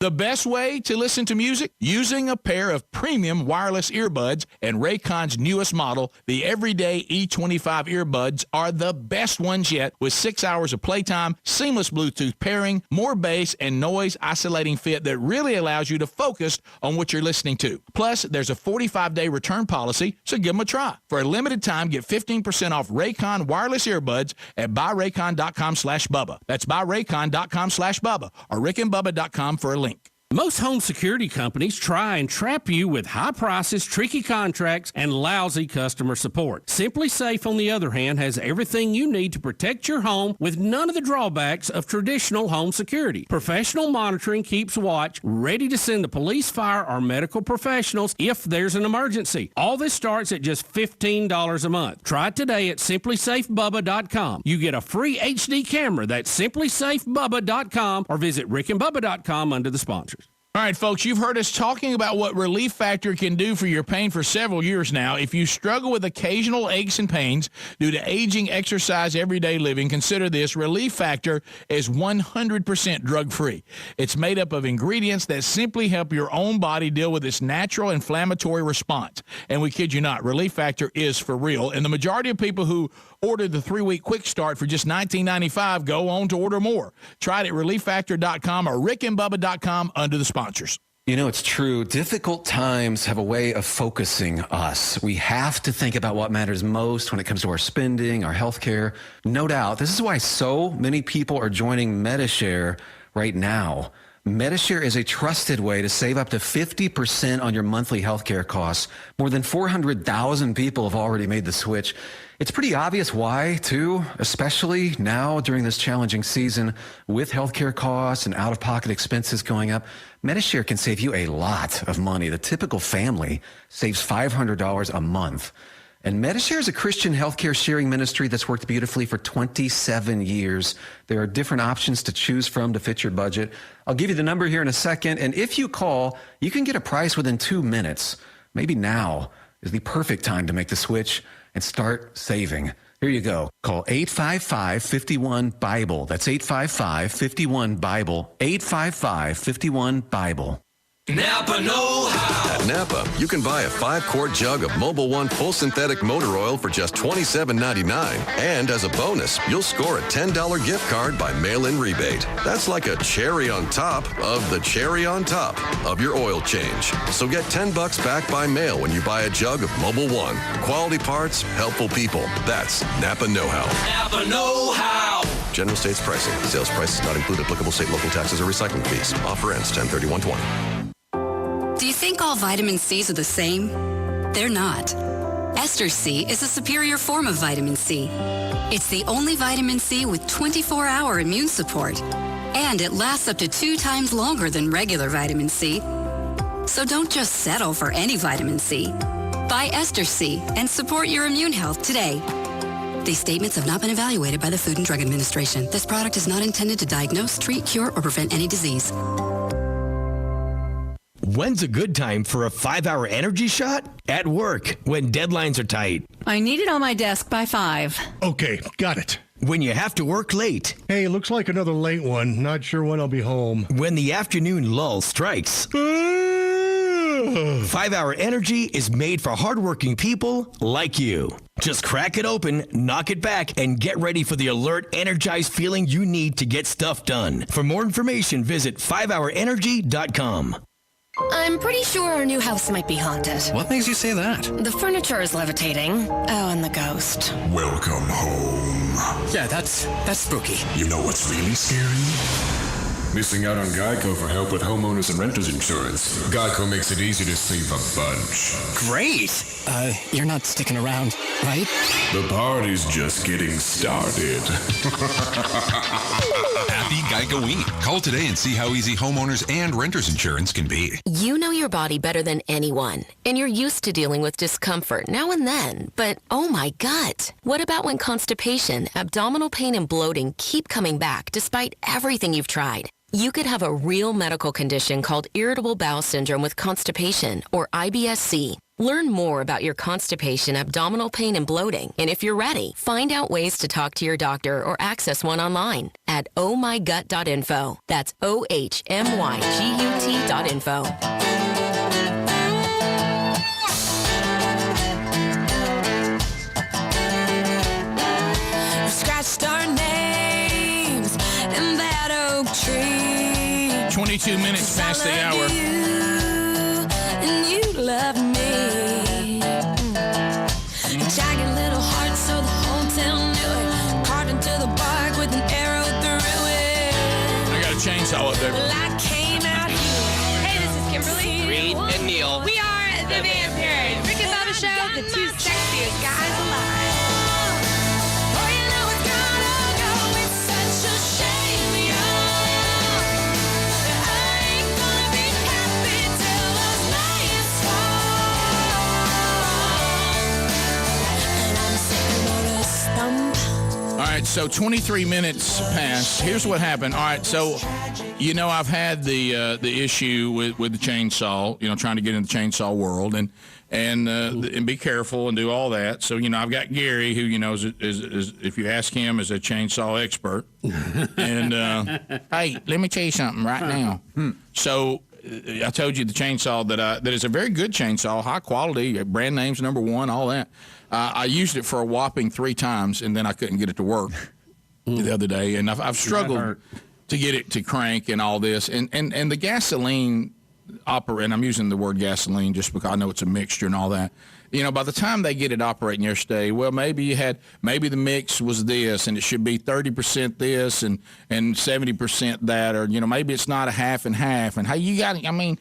The best way to listen to music? Using a pair of premium wireless earbuds, and Raycon's newest model, the Everyday E25 earbuds, are the best ones yet, with 6 hours of playtime, seamless Bluetooth pairing, more bass, and noise isolating fit that really allows you to focus on what you're listening to. Plus, there's a 45-day return policy, so give them a try. For a limited time, get 15% off Raycon wireless earbuds at buyraycon.com/Bubba. That's buyraycon.com/Bubba or rickandbubba.com for a link. Most home security companies try and trap you with high prices, tricky contracts, and lousy customer support. Simply Safe, on the other hand, has everything you need to protect your home with none of the drawbacks of traditional home security. Professional monitoring keeps watch, ready to send the police, fire, or medical professionals if there's an emergency. All this starts at just $15 a month. Try it today at simplysafebubba.com. You get a free HD camera. That's simplysafebubba.com, or visit rickandbubba.com under the sponsors. All right, folks, you've heard us talking about what Relief Factor can do for your pain for several years now. If you struggle with occasional aches and pains due to aging, exercise, everyday living, consider this. Relief Factor is 100% drug-free. It's made up of ingredients that simply help your own body deal with its natural inflammatory response. And we kid you not, Relief Factor is for real. And the majority of people who ordered the 3-week quick start for just $19.95 go on to order more. Try it at relieffactor.com or rickandbubba.com under the sponsors. You know, it's true. Difficult times have a way of focusing us. We have to think about what matters most when it comes to our spending, our health care. No doubt. This is why so many people are joining MediShare right now. MediShare is a trusted way to save up to 50% on your monthly healthcare costs. More than 400,000 people have already made the switch. It's pretty obvious why, too, especially now during this challenging season with healthcare costs and out-of-pocket expenses going up. MediShare can save you a lot of money. The typical family saves $500 a month. And MediShare is a Christian healthcare sharing ministry that's worked beautifully for 27 years. There are different options to choose from to fit your budget. I'll give you the number here in a second, and if you call, you can get a price within 2 minutes. Maybe now is the perfect time to make the switch and start saving. Here you go. Call 855-51-BIBLE. That's 855-51-BIBLE. 855-51-BIBLE. Napa know-how. At Napa, you can buy a 5-quart jug of Mobil 1 full synthetic motor oil for just $27.99. And as a bonus, you'll score a $10 gift card by mail-in rebate. That's like a cherry on top of the cherry on top of your oil change. So get $10 back by mail when you buy a jug of Mobil 1. Quality parts, helpful people. That's Napa know-how. Napa know-how. General states pricing. Sales prices not include applicable state, local taxes, or recycling fees. Offer ends 10/31/20. Do you think all vitamin C's are the same? They're not. Ester C is a superior form of vitamin C. It's the only vitamin C with 24-hour immune support, and it lasts up to 2 times longer than regular vitamin C. So don't just settle for any vitamin C. Buy Ester C and support your immune health today. These statements have not been evaluated by the Food and Drug Administration. This product is not intended to diagnose, treat, cure, or prevent any disease. When's a good time for a 5-hour energy shot? At work, when deadlines are tight. I need it on my desk by 5. Okay, got it. When you have to work late. Hey, looks like another late one. Not sure when I'll be home. When the afternoon lull strikes. 5-hour energy is made for hardworking people like you. Just crack it open, knock it back, and get ready for the alert, energized feeling you need to get stuff done. For more information, visit 5hourenergy.com. I'm pretty sure our new house might be haunted. What makes you say that? The furniture is levitating. Oh, and the ghost. Welcome home. Yeah, that's spooky. You know what's really scary? Missing out on Geico for help with homeowners and renters insurance. Geico makes it easy to save a bunch. Great! You're not sticking around, right? The party's just getting started. Happy Geico-week. Call today and see how easy homeowners and renters insurance can be. You know your body better than anyone, and you're used to dealing with discomfort now and then. But, oh my gut. What about when constipation, abdominal pain, and bloating keep coming back despite everything you've tried? You could have a real medical condition called irritable bowel syndrome with constipation, or IBS-C. Learn more about your constipation, abdominal pain, and bloating. And if you're ready, find out ways to talk to your doctor or access one online at ohmygut.info. That's OHMYGUT.info. Scratched our names in that oak tree. 22 minutes past the hour. And you love me. Jagged little heart, so the whole town knew it. Carved into the bark with an arrow through it. I got a chainsaw up there. Well, I came out here. Hey, this is Kimberly, Reed, and Neil. We are the Vampires. Rick and Bubba Show, the two sexiest guys alive. Oh, you know it's gotta go. It's such a shame, y'all. I ain't gonna be happy till those nights fall. And I'm sitting on a stump. All right, so 23 minutes passed. Here's what happened. All right, so I've had the issue with the chainsaw. Trying to get in the chainsaw world and be careful and do all that. So I've got Gary, who is if you ask him, is a chainsaw expert. And hey, let me tell you something right now. So I told you the chainsaw that is a very good chainsaw, high quality, brand name's #1, all that. I used it for a whopping 3 times, and then I couldn't get it to work the other day. And I've struggled to get it to crank and all this. And the gasoline and I'm using the word gasoline just because I know it's a mixture and all that. By the time they get it operating yesterday, well, maybe the mix was this, and it should be 30% this and 70% that, or maybe it's not a half and half. And hey, you got it. And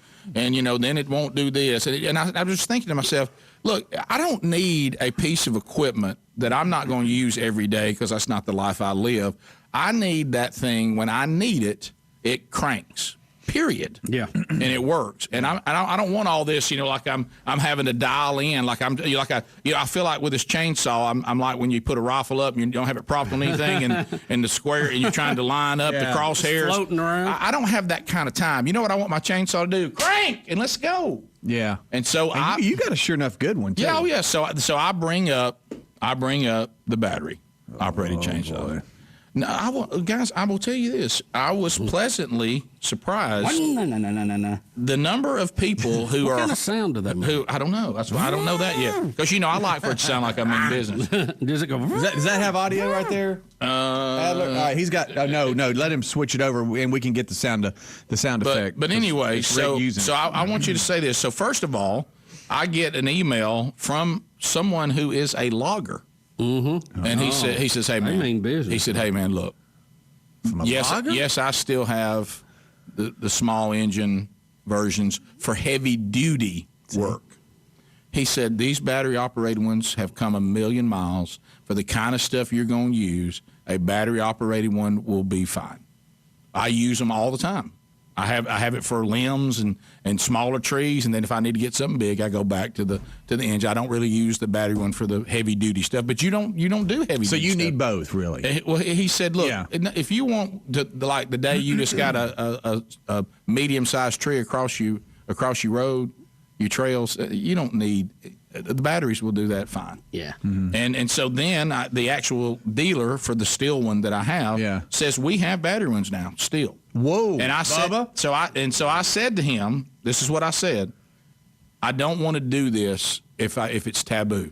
then it won't do this. And I was just thinking to myself, look, I don't need a piece of equipment that I'm not going to use every day because that's not the life I live. I need that thing when I need it. It cranks. Period. Yeah, and it works. And I don't want all this, like I'm having to dial in, like I feel like with this chainsaw, I'm like when you put a rifle up and you don't have it propped on anything, and the square, and you're trying to line up the crosshairs, floating around. I don't have that kind of time. You know what I want my chainsaw to do? Crank and let's go. Yeah. And so you got a sure enough good one too. Yeah, oh yeah. So I bring up the battery operated chainsaw. Boy. No, guys, I will tell you this. I was pleasantly surprised. No. The number of people who what are. What kind of sound does that make? Who I don't know. That's why I don't know that yet. Because I like for it to sound like I'm in business. Does it go? Does that have audio right there? All right, he's got. No. Let him switch it over, and we can get the sound effect. But anyway, so I want you to say this. So first of all, I get an email from someone who is a logger. Mm-hmm. And he says, hey man, mean business. He said, hey man, look, yes, I still have the small engine versions for heavy duty work. He said these battery operated ones have come 1,000,000 miles for the kind of stuff you're going to use. A battery operated one will be fine. I use them all the time. I have it for limbs and smaller trees, and then if I need to get something big, I go back to the engine. I don't really use the battery one for the heavy duty stuff, but you don't do heavy duty stuff. So you need both, really. Well, he said, look, if you want to, like the day you just got a medium sized tree across your road, your trails, you don't need. The batteries will do that fine. Yeah. Mm-hmm. And so then the actual dealer for the steel one that I have says we have battery ones now, steel. Whoa. And I said, so I said to him, this is what I said. I don't want to do this if it's taboo.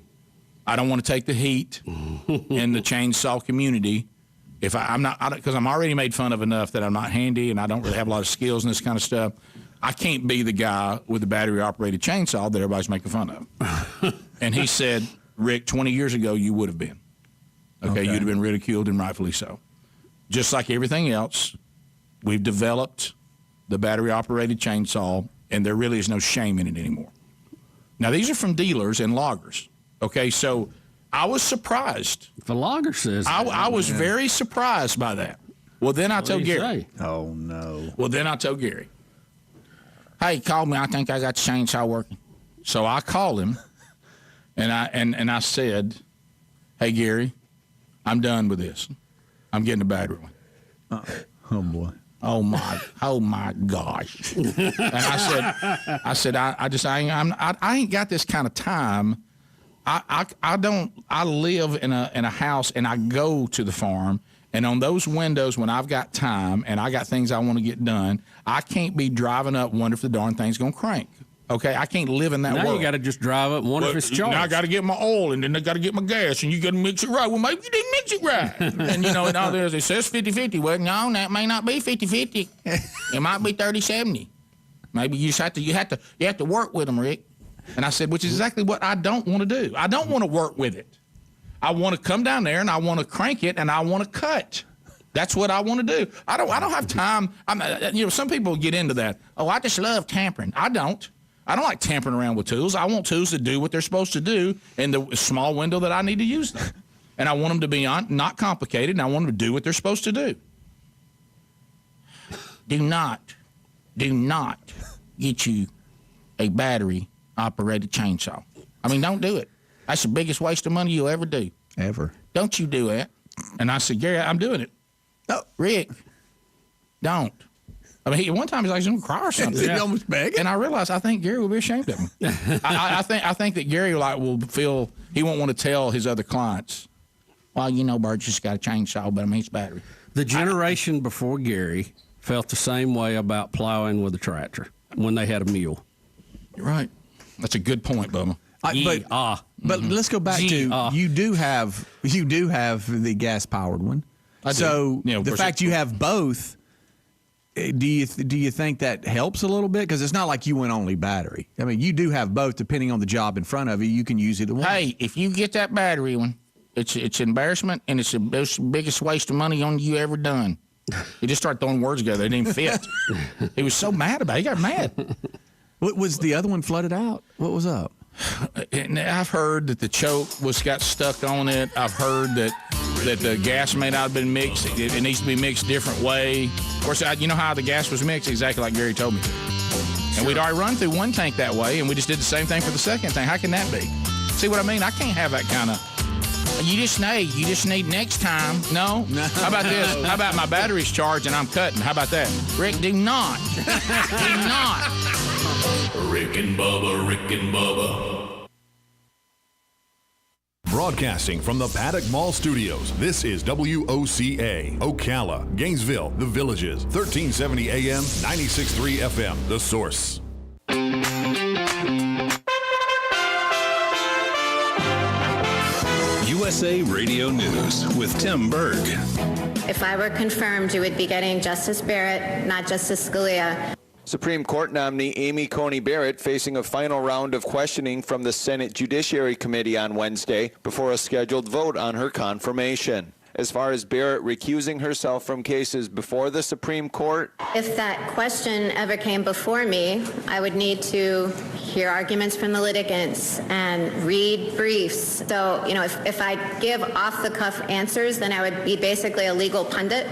I don't want to take the heat in the chainsaw community. If I'm not, because I'm already made fun of enough that I'm not handy and I don't really have a lot of skills in this kind of stuff. I can't be the guy with the battery-operated chainsaw that everybody's making fun of. And he said, Rick, 20 years ago, you would have been. Okay, you'd have been ridiculed, and rightfully so. Just like everything else, we've developed the battery-operated chainsaw, and there really is no shame in it anymore. Now, these are from dealers and loggers. Okay, so I was surprised. If a logger says I was very surprised by that. Well, then I told Gary. Oh, no. Well, then I told Gary. Hey, call me. I think I got the chainsaw working. So I called him, and I said, hey, Gary, I'm done with this. I'm getting a battery one. Oh, boy. Oh my gosh. And I said, I ain't got this kind of time. I live in a house and I go to the farm, and on those windows when I've got time and I got things I want to get done, I can't be driving up wondering if the darn thing's going to crank. Okay, I can't live in that world. Now you got to just drive up and wonder if it's charged. Now I got to get my oil, and then I got to get my gas, and you got to mix it right. Well, maybe you didn't mix it right. And, you know, and all this, it says 50-50. Well, no, that may not be 50-50. It might be 30-70. Maybe you just have to work with them, Rick. And I said, which is exactly what I don't want to do. I don't want to work with it. I want to come down there, and I want to crank it, and I want to cut. That's what I want to do. I don't have time. Some people get into that. Oh, I just love tampering. I don't like tampering around with tools. I want tools to do what they're supposed to do in the small window that I need to use them. And I want them to be not complicated, and I want them to do what they're supposed to do. Do not get you a battery-operated chainsaw. I mean, don't do it. That's the biggest waste of money you'll ever do. Ever. Don't you do it. And I said, Gary, I'm doing it. No, Rick, don't. I mean, one time he's like, he's going to cry or something. He almost begging. And I realized I think Gary will be ashamed of him. I think that Gary will feel he won't want to tell his other clients, well, you know, Bert just got a chainsaw, but I mean, it's battery. The generation before Gary felt the same way about plowing with a tractor when they had a mule. You're right. That's a good point, Bubba. But let's go back to you do have the gas powered one. I do. So You know, the fact you have both, do you think that helps a little bit? Because it's not like you went only battery. I mean, you do have both. Depending on the job in front of you, you can use it. Hey, if you get that battery one, it's embarrassment and it's the biggest waste of money on you ever done. He just started throwing words together. They didn't even fit. He was so mad about it. He got mad. What was the other one flooded out? What was up? And I've heard that the choke got stuck on it. I've heard that the gas may not have been mixed. It needs to be mixed a different way. Of course, you know how the gas was mixed? Exactly like Gary told me to. And we'd already run through one tank that way, and we just did the same thing for the second tank. How can that be? See what I mean? I can't have that kind of... You just need next time. No? How about this? How about my battery's charged and I'm cutting? How about that? Rick, do not. Do not. Rick and Bubba. Broadcasting from the Paddock Mall Studios, this is WOCA, Ocala, Gainesville, The Villages, 1370 AM, 96.3 FM, The Source. USA Radio News with Tim Berg. If I were confirmed, you would be getting Justice Barrett, not Justice Scalia. Supreme Court nominee Amy Coney Barrett facing a final round of questioning from the Senate Judiciary Committee on Wednesday before a scheduled vote on her confirmation. As far as Barrett recusing herself from cases before the Supreme Court. If that question ever came before me, I would need to hear arguments from the litigants and read briefs. So, if I give off-the-cuff answers, then I would be basically a legal pundit.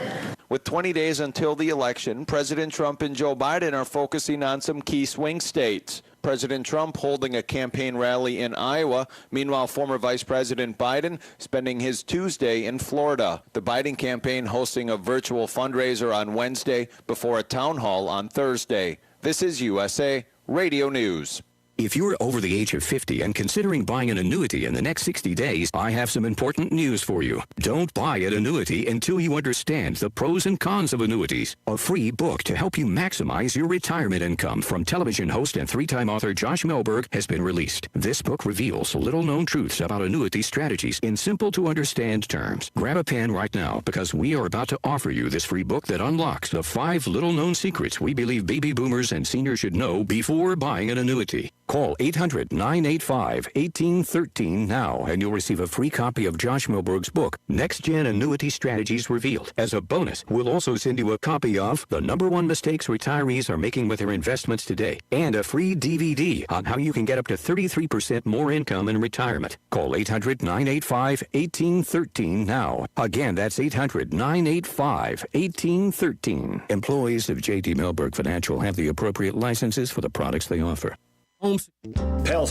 With 20 days until the election, President Trump and Joe Biden are focusing on some key swing states. President Trump holding a campaign rally in Iowa. Meanwhile, former Vice President Biden spending his Tuesday in Florida. The Biden campaign hosting a virtual fundraiser on Wednesday before a town hall on Thursday. This is USA Radio News. If you're over the age of 50 and considering buying an annuity in the next 60 days, I have some important news for you. Don't buy an annuity until you understand the pros and cons of annuities. A free book to help you maximize your retirement income from television host and three-time author Josh Melberg has been released. This book reveals little-known truths about annuity strategies in simple-to-understand terms. Grab a pen right now because we are about to offer you this free book that unlocks the 5 little-known secrets we believe baby boomers and seniors should know before buying an annuity. Call 800-985-1813 now, and you'll receive a free copy of Josh Milberg's book, Next Gen Annuity Strategies Revealed. As a bonus, we'll also send you a copy of The #1 Mistakes Retirees Are Making with Their Investments Today, and a free DVD on how you can get up to 33% more income in retirement. Call 800-985-1813 now. Again, that's 800-985-1813. Employees of J.D. Milberg Financial have the appropriate licenses for the products they offer. Pals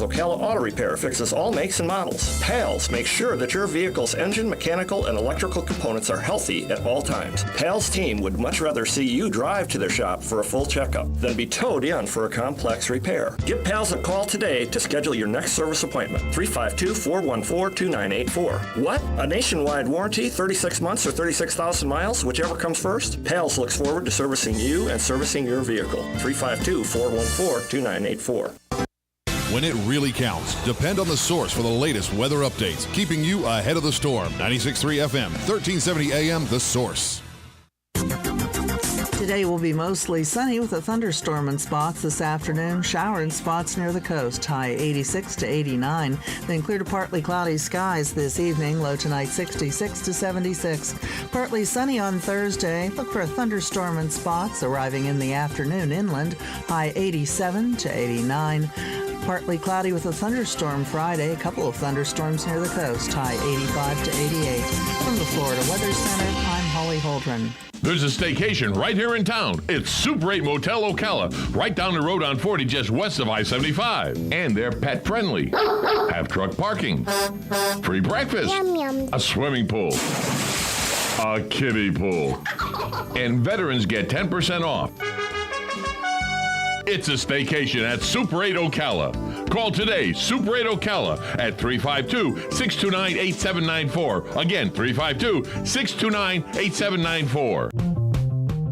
Ocala Auto Repair fixes all makes and models. Pals makes sure that your vehicle's engine, mechanical, and electrical components are healthy at all times. Pals team would much rather see you drive to their shop for a full checkup than be towed in for a complex repair. Give Pals a call today to schedule your next service appointment. 352-414-2984. What? A nationwide warranty, 36 months or 36,000 miles, whichever comes first? Pals looks forward to servicing you and servicing your vehicle. 352-414-2984. When it really counts, depend on the source for the latest weather updates, keeping you ahead of the storm. 96.3 FM, 1370 AM, The Source. Today will be mostly sunny with a thunderstorm in spots this afternoon. Shower in spots near the coast. High 86 to 89. Then clear to partly cloudy skies this evening. Low tonight 66 to 76. Partly sunny on Thursday. Look for a thunderstorm in spots arriving in the afternoon inland. High 87 to 89. Partly cloudy with a thunderstorm Friday. A couple of thunderstorms near the coast. High 85 to 88. From the Florida Weather Center, I'm Holly Holdren. There's a staycation right here in town. It's Super 8 Motel Ocala, right down the road on 40, just west of I-75. And they're pet friendly. Have truck parking, free breakfast, a swimming pool, a kiddie pool, and veterans get 10% off. It's a staycation at Super 8 Ocala. Call today, Super 8 Ocala at 352-629-8794. Again, 352-629-8794.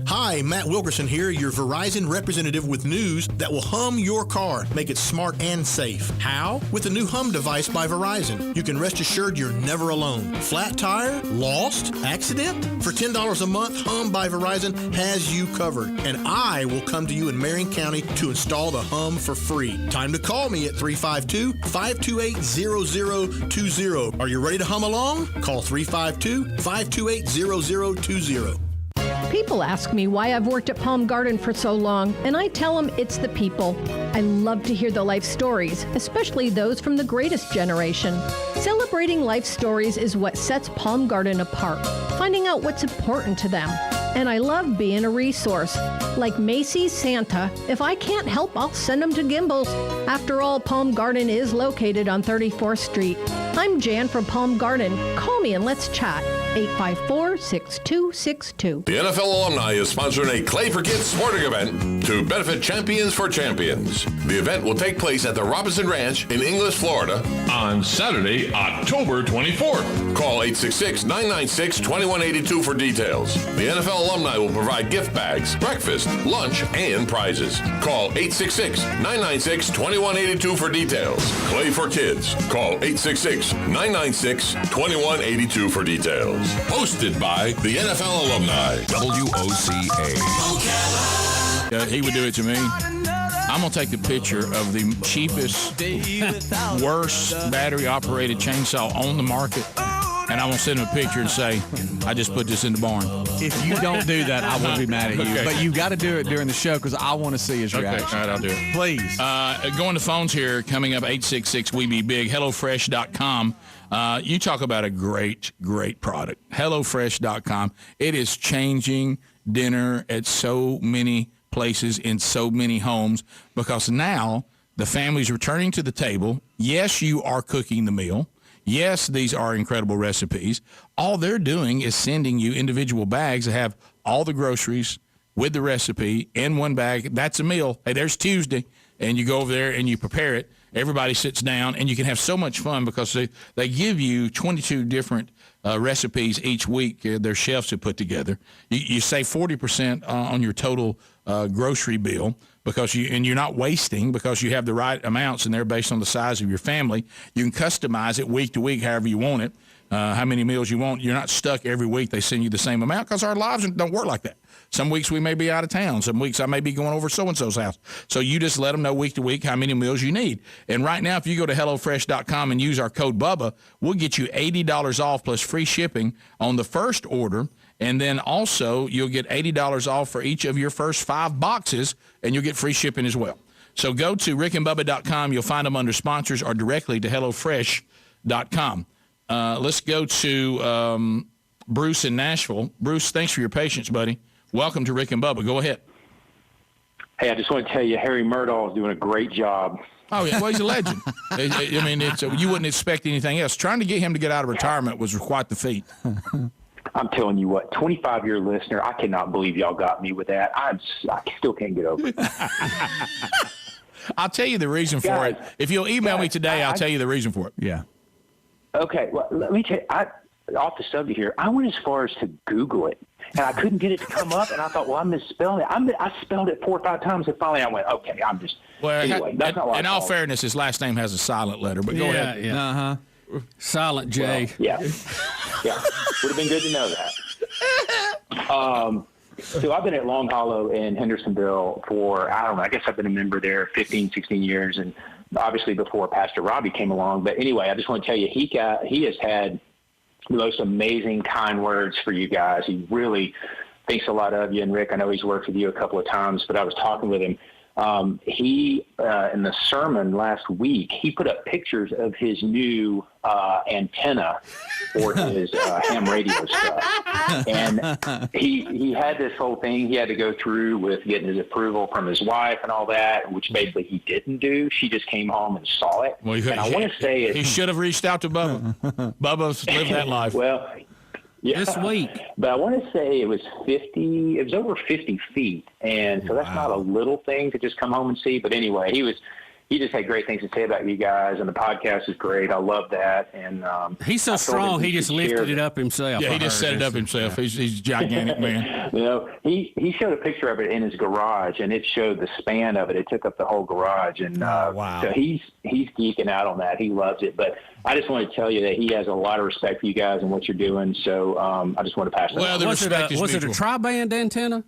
Hi, Matt Wilkerson here, your Verizon representative with news that will hum your car, make it smart and safe. How? With the new Hum device by Verizon. You can rest assured you're never alone. Flat tire? Lost? Accident? For $10 a month, Hum by Verizon has you covered. And I will come to you in Marion County to install the Hum for free. Time to call me at 352-528-0020. Are you ready to hum along? Call 352-528-0020. People ask me why I've worked at Palm Garden for so long, and I tell them it's the people. I love to hear the life stories, especially those from the greatest generation. Celebrating life stories is what sets Palm Garden apart, finding out what's important to them. And I love being a resource. Like Macy's Santa, if I can't help, I'll send them to Gimbel's. After all, Palm Garden is located on 34th Street. I'm Jan from Palm Garden. Call me and let's chat. 854-6262. The NFL alumni is sponsoring a Clay for Kids sporting event to benefit Champions for Champions. The event will take place at the Robinson Ranch in Inglis, Florida on Saturday, October 24th. Call 866-996-2182 for details. The NFL alumni will provide gift bags, breakfast, lunch, and prizes. Call 866-996-2182 for details. Clay for Kids. Call 866-996-2182 for details. Hosted by the NFL alumni. WOCA. He would do it to me. I'm going to take a picture of the cheapest, worst battery-operated chainsaw on the market, and I'm going to send him a picture and say, I just put this in the barn. If you don't do that, I will be mad at you. Okay. But you got to do it during the show because I want to see his reaction. Okay, all right, I'll do it. Please. Going to phones here, coming up 866-WE-BE-BIG, HelloFresh.com. You talk about a great, great product. HelloFresh.com. It is changing dinner at so many places in so many homes because now the family's returning to the table. Yes, you are cooking the meal. Yes, these are incredible recipes. All they're doing is sending you individual bags that have all the groceries with the recipe in one bag. That's a meal. Hey, there's Tuesday. And you go over there and you prepare it. Everybody sits down, and you can have so much fun because they give you 22 different recipes each week. Their chefs have put together. You save 40% on your total grocery bill because you're not wasting because you have the right amounts, and they're based on the size of your family. You can customize it week to week however you want it, how many meals you want. You're not stuck every week. They send you the same amount because our lives don't work like that. Some weeks we may be out of town. Some weeks I may be going over so-and-so's house. So you just let them know week to week how many meals you need. And right now, if you go to HelloFresh.com and use our code BUBBA, we'll get you $80 off plus free shipping on the first order. And then also you'll get $80 off for each of your first 5 boxes, and you'll get free shipping as well. So go to rickandbubba.com. You'll find them under sponsors or directly to HelloFresh.com. Let's go to Bruce in Nashville. Bruce, thanks for your patience, buddy. Welcome to Rick and Bubba. Go ahead. Hey, I just want to tell you, Harry Murdahl is doing a great job. Oh, yeah. Well, he's a legend. I mean, you wouldn't expect anything else. Trying to get him to get out of retirement was quite the feat. I'm telling you what, 25-year listener, I cannot believe y'all got me with that. I still can't get over it. I'll tell you the reason for it. If you'll email me today, I'll tell you the reason for it. Yeah. Okay. Well, let me tell you, off the subject here, I went as far as to Google it, and I couldn't get it to come up, and I thought, well, I'm misspelling it. I spelled it 4 or 5 times, and finally I went, okay, I'm just – anyway, that's not what in all fairness, his last name has a silent letter, but go ahead. Yeah. Uh-huh. Silent J. Well, yeah. Would have been good to know that. So I've been at Long Hollow in Hendersonville for, I don't know, I guess I've been a member there 15, 16 years, and obviously before Pastor Robbie came along. But anyway, I just want to tell you, he has had the most amazing kind words for you guys. He really thinks a lot of you. And Rick, I know he's worked with you a couple of times, but I was talking with him. He in the sermon last week, he put up pictures of his new antenna for his ham radio stuff. And he had this whole thing he had to go through with getting his approval from his wife and all that, which basically he didn't do. She just came home and saw it. Well, and I want to say he should have reached out to Bubba. Bubba's lived that life. Well, yeah. This week. But I want to say it was over 50 feet. And so that's not a little thing to just come home and see. But anyway, he just had great things to say about you guys, and the podcast is great. I love that. And he's so strong, he just lifted it up himself. Yeah, he just set it up himself. Yeah. He's a gigantic man. You know, he showed a picture of it in his garage, and it showed the span of it. It took up the whole garage, and so he's geeking out on that. He loves it. But I just want to tell you that he has a lot of respect for you guys and what you're doing. So I just want to pass that on. The respect is was mutual. it a tri-band antenna?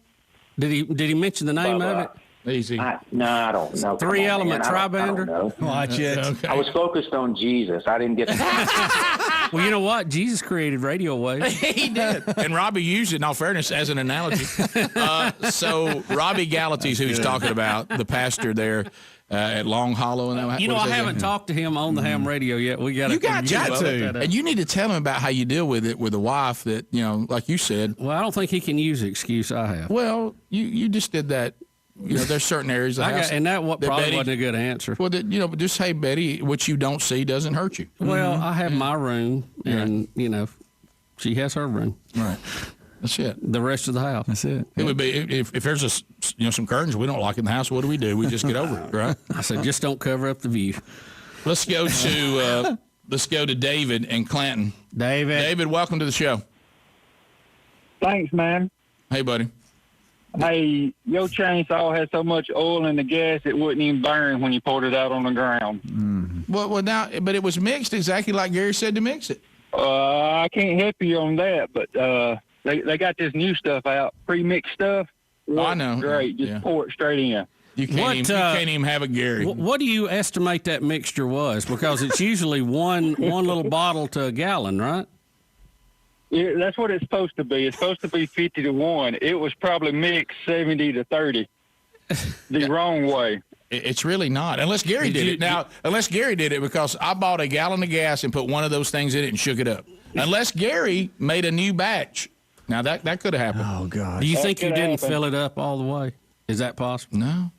Did he mention the name of it? Easy. I don't know. 3-element tri-bander? Watch it. Okay. I was focused on Jesus. I didn't get Well, you know what? Jesus created radio waves. He did. And Robbie used it, in all fairness, as an analogy. So Robbie Gallaty's who he's talking about, the pastor there at Long Hollow. And I haven't talked to him on the ham radio yet. You got to. And you need to tell him about how you deal with it with a wife that, like you said. Well, I don't think he can use the excuse I have. Well, you just did that. There's certain areas of the house. And that probably Betty, wasn't a good answer. Well, but just say, Betty, what you don't see doesn't hurt you. Well, I have my room, and, she has her room. Right. That's it. The rest of the house. That's it. It would be, if there's some curtains we don't like in the house, what do? We just get over it, right? I said, just don't cover up the view. Let's go to David in Clanton. David, welcome to the show. Thanks, man. Hey, buddy. Hey, your chainsaw has so much oil in the gas it wouldn't even burn when you poured it out on the ground. Mm-hmm. Well, now, but it was mixed exactly like Gary said to mix it. I can't help you on that, but they got this new stuff out, pre-mixed stuff. Oh, I know. Great, just pour it straight in. You can't even have a Gary. What do you estimate that mixture was? Because it's usually one little bottle to a gallon, right? Yeah, that's what it's supposed to be. It's supposed to be 50 to 1. It was probably mixed 70 to 30. The wrong way. It's really not, unless Gary did it. Now, unless Gary did it, because I bought a gallon of gas and put one of those things in it and shook it up. Unless Gary made a new batch. Now, that could have happened. Oh, God. Do you think you didn't fill it up all the way? Is that possible? No.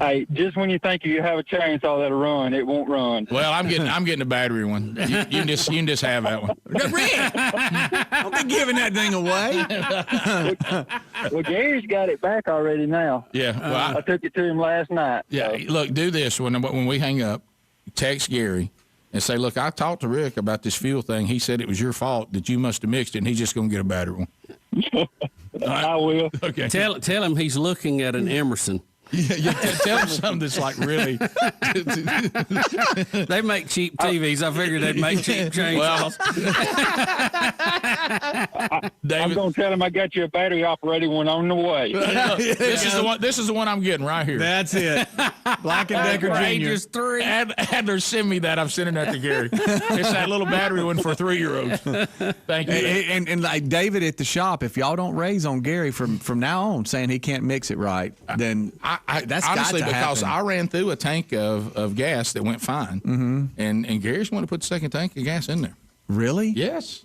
Hey, just when you think you have a chainsaw that'll run, it won't run. Well, I'm getting a battery one. You can just have that one. Rick, don't be giving that thing away. Well, Gary's got it back already now. Yeah, well, I took it to him last night. Yeah, so. Look, do this when we hang up. Text Gary and say, look, I talked to Rick about this fuel thing. He said it was your fault that you must have mixed it, and he's just going to get a battery one. I will. Okay. Tell him he's looking at an Emerson. Yeah, tell them something that's like really. They make cheap TVs. I figured they'd make cheap chainsaws. I'm going to tell him I got you a battery operated one on the way. This is the one I'm getting right here. That's it. Black and Decker Jr. Ages 3. Adler, send me that. I'm sending that to Gary. It's that little battery one for 3-year-olds. Thank you. And like David at the shop, if y'all don't raise on Gary from now on saying he can't mix it right, then that's honestly got to because happen. I ran through a tank of gas that went fine, and Gary's wanted to put the second tank of gas in there. Really? Yes.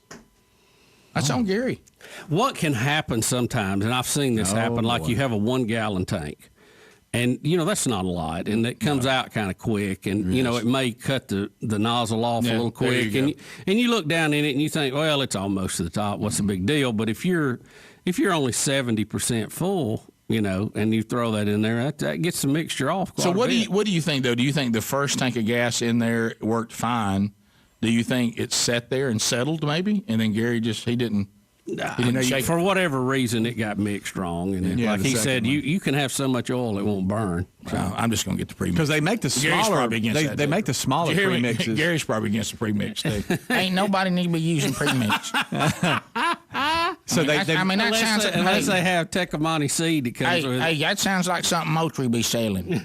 That's on Gary. What can happen sometimes, and I've seen this happen, like you have a 1-gallon tank, And, that's not a lot. And it comes out kind of quick. And, it may cut the nozzle off a little quick. And you look down in it and you think, well, it's almost to the top. What's the big deal? But if you're only 70% full, and you throw that in there, that gets the mixture off. So what do you think, though? Do you think the first tank of gas in there worked fine? Do you think it sat there and settled maybe? And then Gary he didn't shake for whatever reason, it got mixed wrong. And like he said, you can have so much oil it won't burn. So. I'm just going to get the premix. Because they make the smaller. They make the smaller premixes. Gary's probably against the premix too. Ain't nobody need to be using premix. So unless they have Tecumseh seed that comes with it. Hey, that sounds like something Moultrie be selling.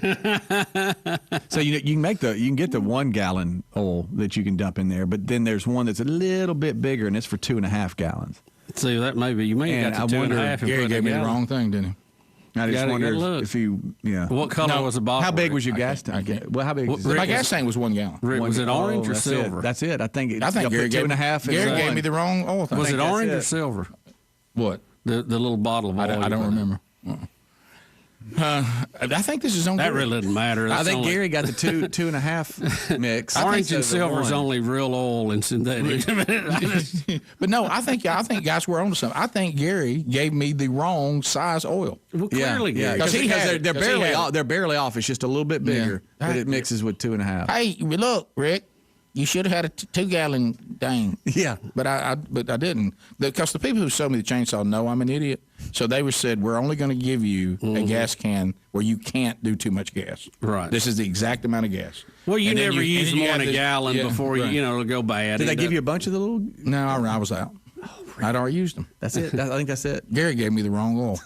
So you can get the 1 gallon oil that you can dump in there, but then there's one that's a little bit bigger and it's for 2.5 gallons. See, that may be you may have got the 2.5. Gary gave me the wrong thing, didn't he? I just wonder if you, What color was the bottle? How big was your gas tank? Well, how big? My gas tank was 1 gallon. Rick, was it orange or silver? That's it. I think Gary gave 2.5. Gary gave me the wrong oil thing. Was it orange or silver? What? The little bottle of oil. I don't remember. I think this is on. That really doesn't matter. I think Gary got the 2.5 mix. Orange and silver is only real oil and synthetic. But no, I think guys, we're on to something. I think Gary gave me the wrong size oil. Well, clearly, Gary. Because they're barely off. It's just a little bit bigger, but it mixes with 2.5. Hey, look, Rick. You should have had a 2-gallon thing. Yeah, but I didn't, because the people who sold me the chainsaw know I'm an idiot. So they said we're only going to give you a gas can where you can't do too much gas. Right. This is the exact amount of gas. Well, you never use more than a gallon before it'll go bad. Did they give you a bunch of the little? No, I was out. I'd already used them. That's it. I think that's it. Gary gave me the wrong oil.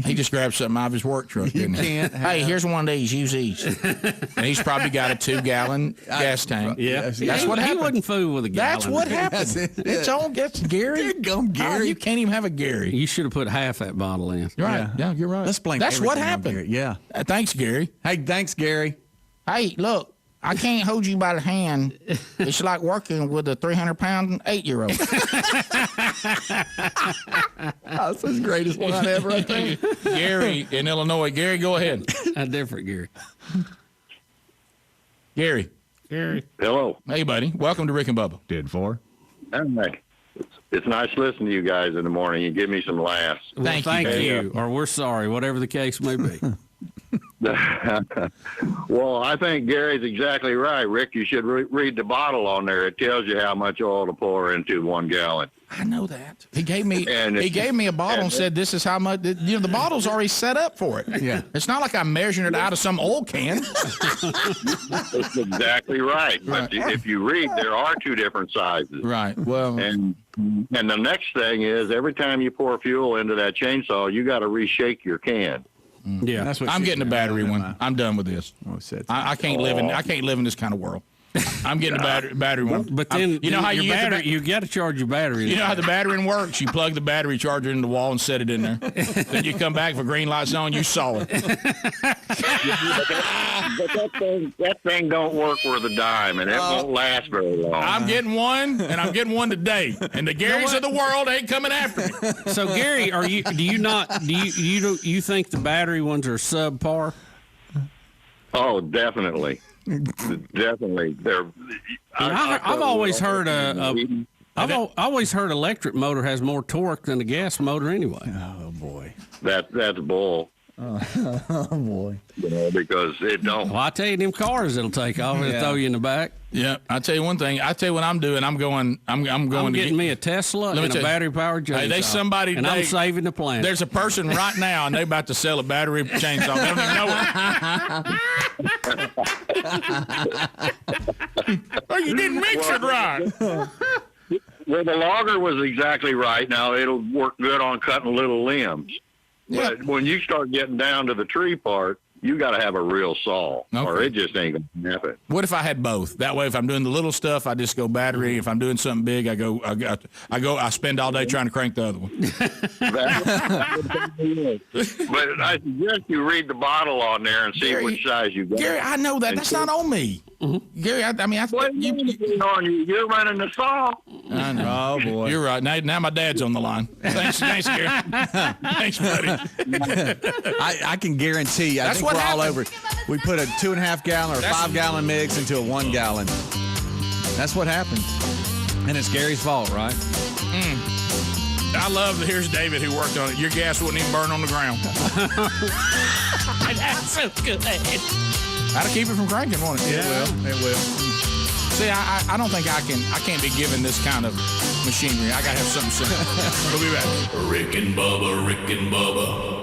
He just grabbed something out of his work truck, didn't he? Hey, here's one of these. Use these. And he's probably got a 2-gallon gas tank. Yeah, that's what happened. He wouldn't fool with a gallon. That's what happened. It's all gets Gary. Gary. Oh, you can't even have a Gary. You should have put half that bottle in. You're right. Yeah, you're right. Let's blame. That's what happened. Yeah. Thanks, Gary. Hey, thanks, Gary. Hey, look. I can't hold you by the hand. It's like working with a 300-pound 8-year-old. That's the greatest one I ever, I think. Gary in Illinois. Gary, go ahead. A different Gary. Gary. Hello. Hey, buddy. Welcome to Rick and Bubba. Did 4. It's nice listening to you guys in the morning. You give me some laughs. Well, thank you. Or we're sorry, whatever the case may be. Well, I think Gary's exactly right. Rick, you should read the bottle on there. It tells you how much oil to pour into 1 gallon. I know that. He gave me a bottle and said, this is how much. The bottle's already set up for it. Yeah. It's not like I'm measuring it out of some oil can. That's exactly right. But if you read, there are 2 different sizes. Right. Well, and the next thing is every time you pour fuel into that chainsaw, you got to reshake your can. Yeah, that's what I'm getting a battery one. I'm done with this. I can't live in this kind of world. I'm getting a battery one. But then you know how you got to charge your battery. You know how the battery works. You plug the battery charger in the wall and set it in there. Then you come back for green light's on. You saw it. But that thing don't work worth a dime, and it won't last very long. I'm getting one, and I'm getting one today. And the Garys of the world ain't coming after me. So Gary, do you think the battery ones are subpar? Oh, definitely. Definitely. I've always heard I've always heard electric motor has more torque than a gas motor anyway. Oh boy. That's bull. Oh boy. Because it don't. Well, I tell you, them cars it'll take off and throw you in the back. Yeah, I'll tell you one thing. I'll tell you what I'm doing. I'm getting me a Tesla and a battery-powered chainsaw. Hey, there's somebody and today, I'm saving the planet. There's a person right now, and they're about to sell a battery chainsaw. They don't even know it. Oh, you didn't mix it right. Well, the logger was exactly right. Now, it'll work good on cutting little limbs. Yeah. But when you start getting down to the tree part, you got to have a real saw, or it just ain't going to happen. What if I had both? That way, if I'm doing the little stuff, I just go battery. If I'm doing something big, I spend all day trying to crank the other one. But I suggest you read the bottle on there and see which size you got. Gary, I know that. That's not on me. Gary, I mean, you're running the song. I know. Oh, boy. You're right. Now my dad's on the line. Thanks, Gary. Thanks, buddy. I can guarantee. I That's think what we're all happened. over. We put a 2.5 gallon or 5 gallon mix into a 1 gallon. That's what happened. And it's Gary's fault, right? I love that here's David who worked on it. Your gas wouldn't even burn on the ground. That's so good. That'll keep it from cranking, won't it? Yeah, it will. See, I don't think I can't be given this kind of machinery. I gotta have something simple. We'll be back. Rick and Bubba, Rick and Bubba.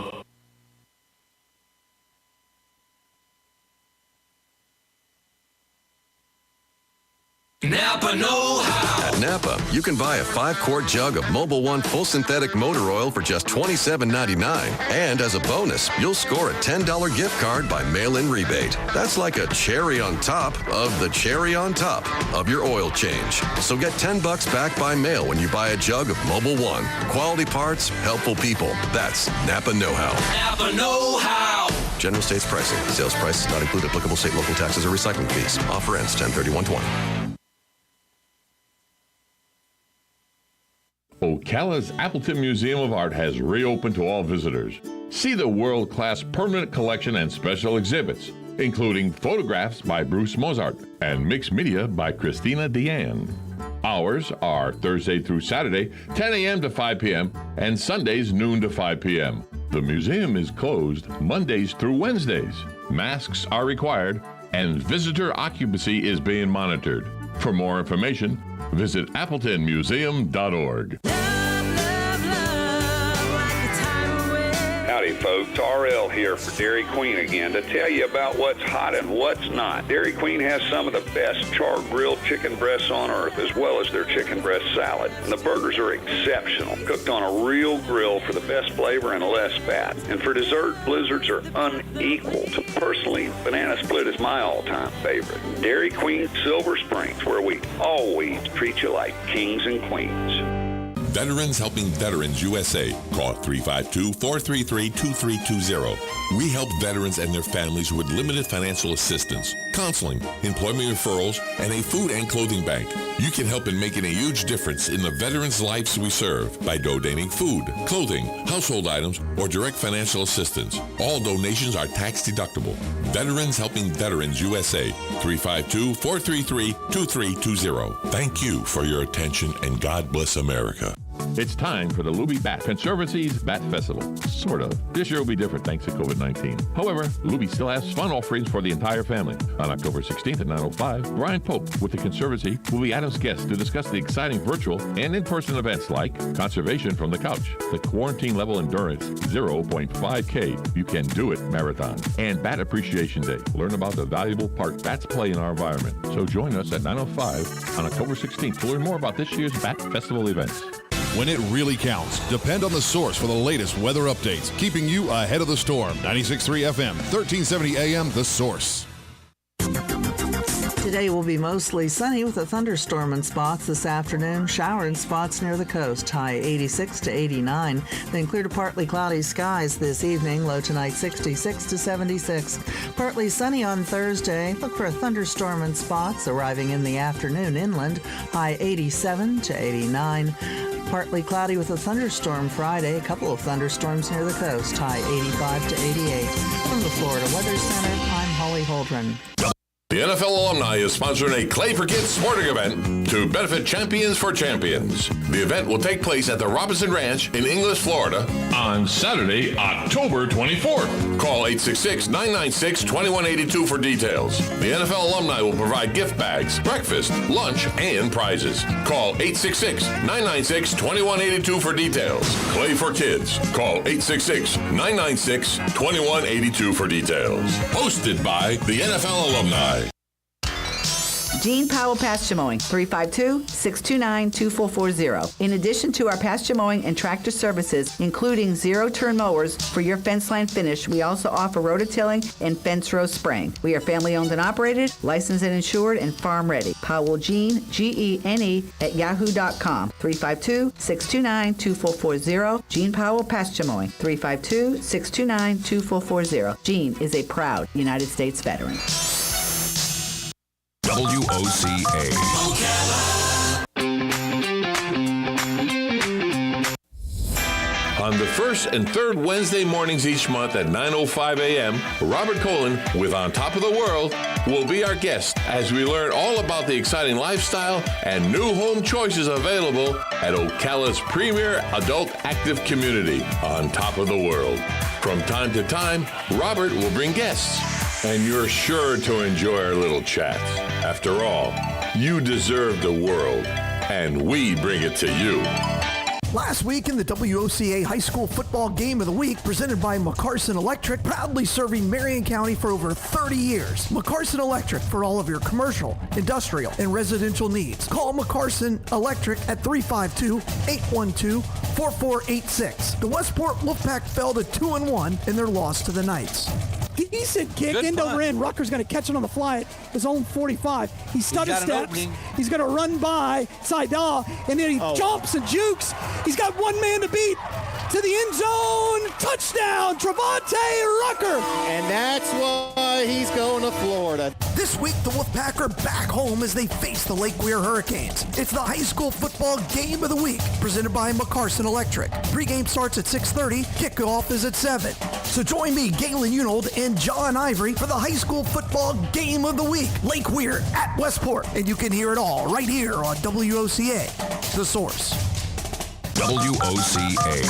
Napa know-how. At Napa, you can buy a 5-quart jug of Mobil 1 full synthetic motor oil for just $27.99. And as a bonus, you'll score a $10 gift card by mail-in rebate. That's like a cherry on top of the cherry on top of your oil change. So get $10 back by mail when you buy a jug of Mobil 1. Quality parts, helpful people. That's Napa know-how. Napa know-how. General states pricing. Sales price does not include applicable state, local taxes, or recycling fees. Offer ends 10/31/20. Ocala's Appleton Museum of Art has reopened to all visitors. See the world-class permanent collection and special exhibits, including photographs by Bruce Mozart and mixed media by Christina Deanne. Hours are Thursday through Saturday, 10 a.m. to 5 p.m., and Sundays, noon to 5 p.m. The museum is closed Mondays through Wednesdays. Masks are required, and visitor occupancy is being monitored. For more information, visit appletonmuseum.org. Howdy, folks. RL here for Dairy Queen again to tell you about what's hot and what's not. Dairy Queen has some of the best char-grilled chicken breasts on earth, as well as their chicken breast salad. And the burgers are exceptional, cooked on a real grill for the best flavor and less fat. And for dessert, blizzards are unequaled. Personally, banana split is my all-time favorite. Dairy Queen Silver Springs, where we always treat you like kings and queens. Veterans Helping Veterans USA. Call 352-433-2320. We help veterans and their families with limited financial assistance, counseling, employment referrals, and a food and clothing bank. You can help in making a huge difference in the veterans' lives we serve by donating food, clothing, household items, or direct financial assistance. All donations are tax deductible. Veterans Helping Veterans USA. 352-433-2320. Thank you for your attention, and God bless America. It's time for the Luby Bat Conservancy's Bat Festival. Sort of. This year will be different thanks to COVID-19. However, Luby still has fun offerings for the entire family. On October 16th at 9:05, Brian Pope with the Conservancy will be Adam's guest to discuss the exciting virtual and in-person events like Conservation from the Couch, the Quarantine Level Endurance 0.5K You Can Do It Marathon, and Bat Appreciation Day. Learn about the valuable part bats play in our environment. So join us at 9:05 on October 16th to learn more about this year's Bat Festival events. When it really counts, depend on the source for the latest weather updates, keeping you ahead of the storm. 96.3 FM, 1370 AM, The Source. Today will be mostly sunny with a thunderstorm in spots this afternoon. Shower in spots near the coast. High 86 to 89. Then clear to partly cloudy skies this evening. Low tonight 66 to 76. Partly sunny on Thursday. Look for a thunderstorm in spots arriving in the afternoon inland. High 87 to 89. Partly cloudy with a thunderstorm Friday. A couple of thunderstorms near the coast. High 85 to 88. From the Florida Weather Center, I'm Holly Holdren. The NFL alumni is sponsoring a Clay for Kids sporting event to benefit Champions for Champions. The event will take place at the Robinson Ranch in Inglis, Florida on Saturday, October 24th. Call 866-996-2182 for details. The NFL alumni will provide gift bags, breakfast, lunch, and prizes. Call 866-996-2182 for details. Clay for Kids. Call 866-996-2182 for details. Hosted by the NFL alumni. Gene Powell Pasture Mowing, 352-629-2440. In addition to our pasture mowing and tractor services, including zero-turn mowers for your fence line finish, we also offer rototilling and fence row spraying. We are family-owned and operated, licensed and insured, and farm-ready. Powell Gene, Gene, at yahoo.com, 352-629-2440. Gene Powell Pasture Mowing, 352-629-2440. Gene is a proud United States veteran. WOCA. On the first and third Wednesday mornings each month at 9:05 a.m., Robert Colin with On Top of the World will be our guest as we learn all about the exciting lifestyle and new home choices available at Ocala's premier adult active community, On Top of the World. From time to time, Robert will bring guests, and you're sure to enjoy our little chats. After all, you deserve the world, and we bring it to you. Last week in the WOCA High School Football Game of the Week, presented by McCarson Electric, proudly serving Marion County for over 30 years. McCarson Electric for all of your commercial, industrial, and residential needs. Call McCarson Electric at 352-812-4486. The Westport Wolfpack fell to 2-1 in their loss to the Knights. Decent kick, end over end. Rutgers going to catch it on the fly at his own 45. He stutters steps. He's going to run by Seidel, and then he jumps and jukes. He's got one man to beat to the end zone. Touchdown, Trevante Rucker. And that's why he's going to Florida. This week, the Wolfpack are back home as they face the Lake Weir Hurricanes. It's the High School Football Game of the Week, presented by McCarson Electric. Pregame starts at 6:30. Kickoff is at 7. So join me, Galen Unold, and John Ivory for the High School Football Game of the Week. Lake Weir at Westport. And you can hear it all right here on WOCA, The Source. WOCA.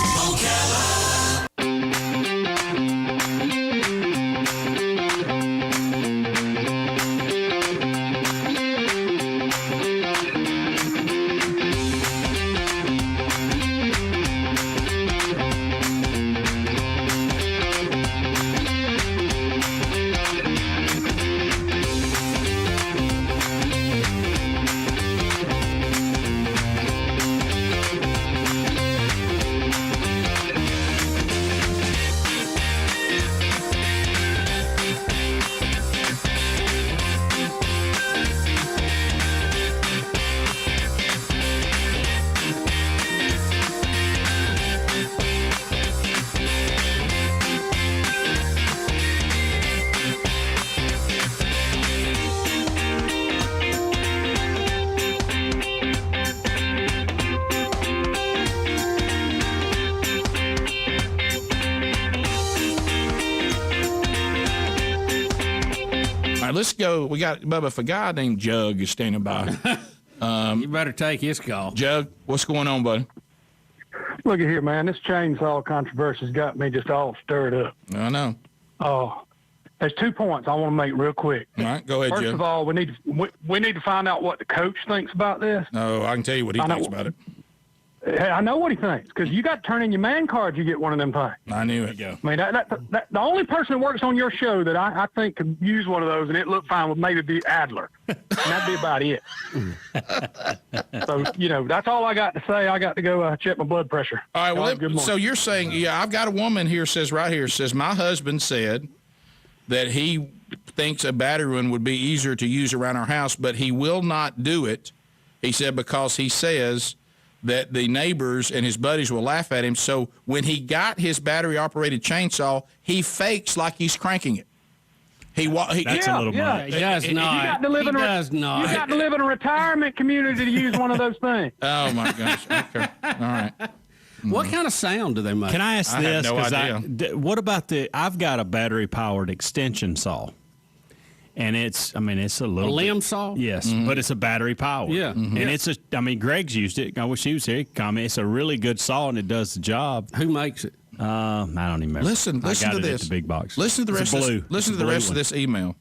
Let's go. We got, Bubba, if a guy named Jug is standing by. You better take his call. Jug, what's going on, buddy? Look at here, man. This chainsaw controversy's got me just all stirred up. I know. Oh, there's 2 points I want to make real quick. All right, go ahead, First Jug. of all, we need to find out what the coach thinks about this. No, I can tell you what he thinks about it. I know what he thinks, because you got to turn in your man card. You get one of them things. I knew it. I mean, that the only person that works on your show that I think could use one of those and it looked fine would maybe be Adler, and that'd be about it. So that's all I got to say. I got to go check my blood pressure. All right. Well, good morning. so you're saying, I've got a woman here says my husband said that he thinks a battery one would be easier to use around our house, but he will not do it. He said because he says that the neighbors and his buddies will laugh at him. So when he got his battery-operated chainsaw, he fakes like he's cranking it. That's a little much. He does not. You got to live in a retirement community to use one of those things. Oh, my gosh. Okay. All right. What kind of sound do they make? Can I ask I have this? no 'Cause idea. what about I've got a battery-powered extension saw. And it's a little limb saw? Yes, but it's a battery powered. Yeah. And Greg's used it. I wish he was here. It's a really good saw, and it does the job. Who makes it? I don't even remember. Listen I got to it this. At the big box. Listen to the rest. Listen to the rest of this email.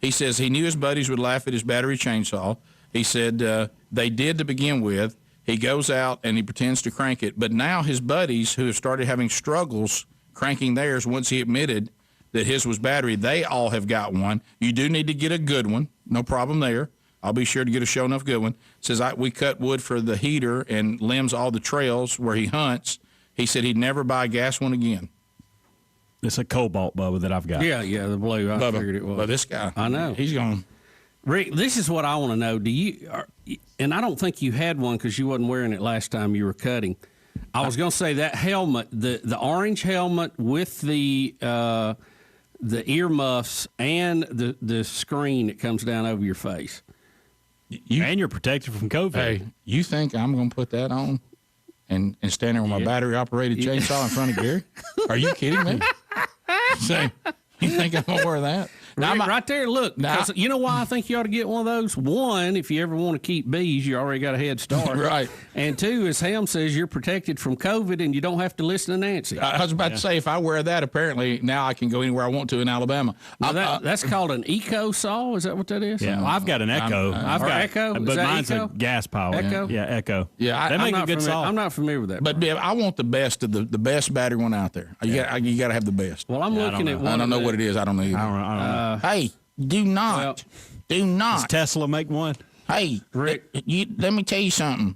He says he knew his buddies would laugh at his battery chainsaw. He said they did to begin with. He goes out and he pretends to crank it, but now his buddies who have started having struggles cranking theirs once he admitted that his was battery, they all have got one. You do need to get a good one. No problem there. I'll be sure to get a show enough good one. Says we cut wood for the heater and limbs all the trails where he hunts. He said he'd never buy a gas one again. It's a Cobalt, Bubba, that I've got. Yeah, the blue. I figured it was. But this guy, I know. He's gone. Rick, this is what I want to know. And I don't think you had one because you wasn't wearing it last time you were cutting. I was going to say that helmet, the orange helmet with the earmuffs and the screen that comes down over your face. And you're protected from COVID. Hey, you think I'm going to put that on and stand there with my battery-operated chainsaw in front of Gary? Are you kidding me? Say, you think I'm going to wear that? Now, right there, look. You know why I think you ought to get one of those? One, if you ever want to keep bees, you already got a head start. Right. And two, as Ham says, you're protected from COVID and you don't have to listen to Nancy. I was about to say, if I wear that, apparently now I can go anywhere I want to in Alabama. That's called an eco saw. Is that what that is? Yeah, well, I've got an Echo. I've got Echo, but mine's Echo? a gas power. Echo? Yeah, Echo. Yeah, they make a good saw. I'm not familiar with that. But I want the best of the best battery one out there. You got to have the best. Well, I'm looking at one. I don't know what it is. I don't know either. I don't know. Hey, do not. Does Tesla make one? Hey, Rick, let me tell you something.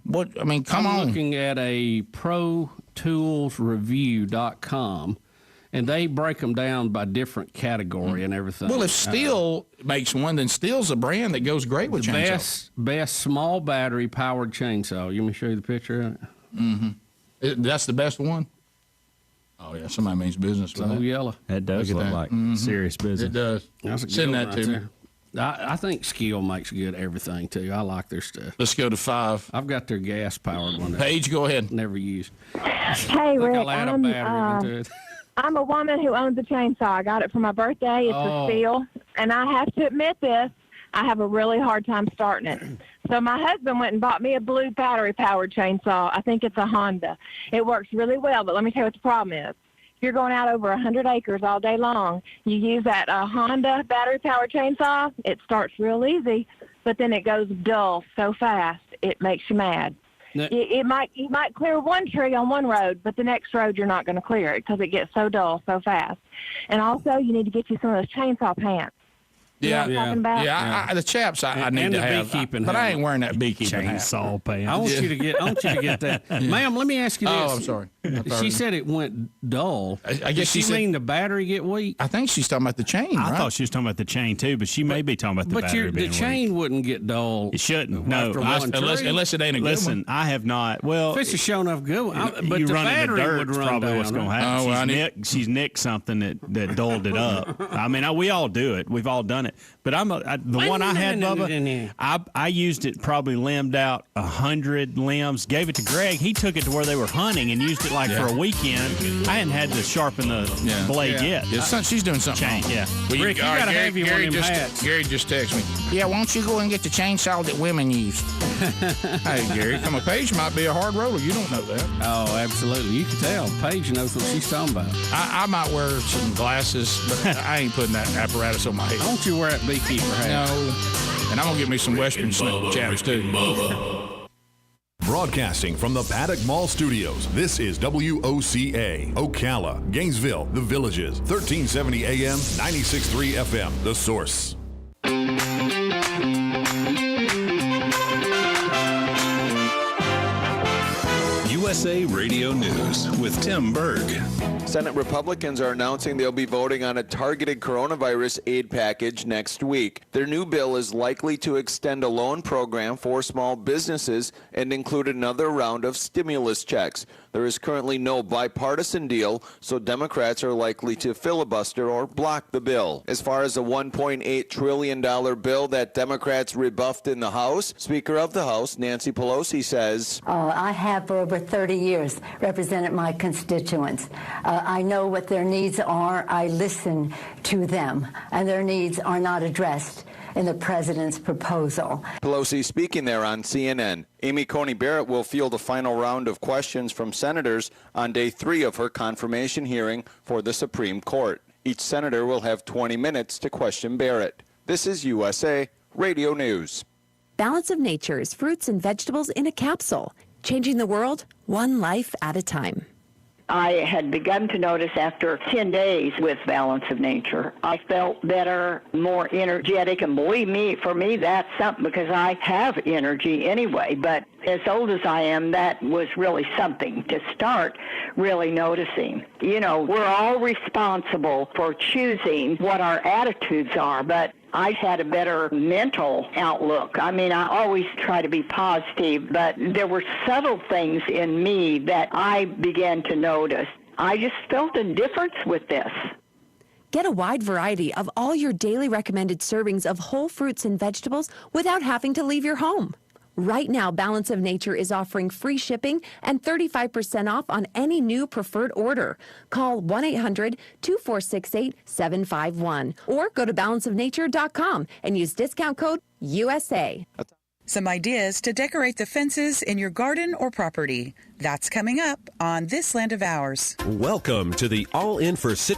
Come on. I'm looking at a ProToolsReview.com, and they break them down by different category and everything. Well, if Steel makes one, then Steel's a brand that goes great with chainsaws. Best small battery powered chainsaw. You want me to show you the picture of it? Mm-hmm. That's the best one? Oh, yeah. Somebody means business with that. Yellow. That does look like serious business. It does. Send that to me. I think Skill makes good everything, too. I like their stuff. Let's go to 5. I've got their gas-powered one. Paige, go ahead. Never used. Hey, Rick, I'm a woman who owns a chainsaw. I got it for my birthday. It's a Steel. And I have to admit this, I have a really hard time starting it. So my husband went and bought me a blue battery-powered chainsaw. I think it's a Honda. It works really well, but let me tell you what the problem is. If you're going out over 100 acres all day long, you use that Honda battery-powered chainsaw, it starts real easy, but then it goes dull so fast, it makes you mad. You might clear one tree on one road, but the next road you're not going to clear it because it gets so dull so fast. And also, you need to get you some of those chainsaw pants. Yeah, yeah. The chaps I need and to the have, beekeeping but hat. I ain't wearing that beekeeping chainsaw pants. I want you to get that, ma'am. Let me ask you this. Oh, I'm sorry. She said it went dull. I guess she mean the battery get weak? I think she's talking about the chain. I right? thought she was talking about the chain too, but she may be talking about the battery. But the chain wouldn't get dull. It shouldn't. No, unless it ain't a good Listen, one. I have not. Well, if it's a show enough good one, but you the run battery into dirt, would it's run probably down. what's going to happen. She's nicked something that dulled it up. I mean, we all do it. We've all done it. But the one I had, Bubba, I used it, probably limbed out 100 limbs, gave it to Greg. He took it to where they were hunting and used it for a weekend. I hadn't had to sharpen the blade yet. She's doing something wrong. Yeah. Well, Rick, you got to have you one of them hats. Gary just texted me. Yeah, why don't you go and get the chainsaw that women use? Hey, Gary, come on. Paige might be a hard roller. You don't know that. Oh, absolutely. You can tell. Paige knows what she's talking about. I might wear some glasses, but I ain't putting that apparatus on my head. Why don't you wear that beekeeper hat? No. And I'm going to get me some Western chaps, too. Broadcasting from the Paddock Mall Studios, this is WOCA, Ocala, Gainesville, The Villages, 1370 AM, 96.3 FM, The Source. USA Radio News with Tim Berg. Senate Republicans are announcing they'll be voting on a targeted coronavirus aid package next week. Their new bill is likely to extend a loan program for small businesses and include another round of stimulus checks. There is currently no bipartisan deal, so Democrats are likely to filibuster or block the bill. As far as the $1.8 trillion bill that Democrats rebuffed in the House, Speaker of the House, Nancy Pelosi, says, I have for over 30 years represented my constituents. I know what their needs are. I listen to them, and their needs are not addressed in the president's proposal. Pelosi speaking there on CNN. Amy Coney Barrett will field the final round of questions from senators on day 3 of her confirmation hearing for the Supreme Court. Each senator will have 20 minutes to question Barrett. This is USA Radio News. Balance of Nature's fruits and vegetables in a capsule, changing the world one life at a time. I had begun to notice after 10 days with Balance of Nature, I felt better, more energetic, and believe me, for me, that's something because I have energy anyway. But as old as I am, that was really something to start really noticing. You know, we're all responsible for choosing what our attitudes are, but I had a better mental outlook. I mean, I always try to be positive, but there were subtle things in me that I began to notice. I just felt a difference with this. Get a wide variety of all your daily recommended servings of whole fruits and vegetables without having to leave your home. Right now, Balance of Nature is offering free shipping and 35% off on any new preferred order. Call 1-800-2468-751 or go to balanceofnature.com and use discount code USA. Some ideas to decorate the fences in your garden or property. That's coming up on This Land of Ours. Welcome to the All In for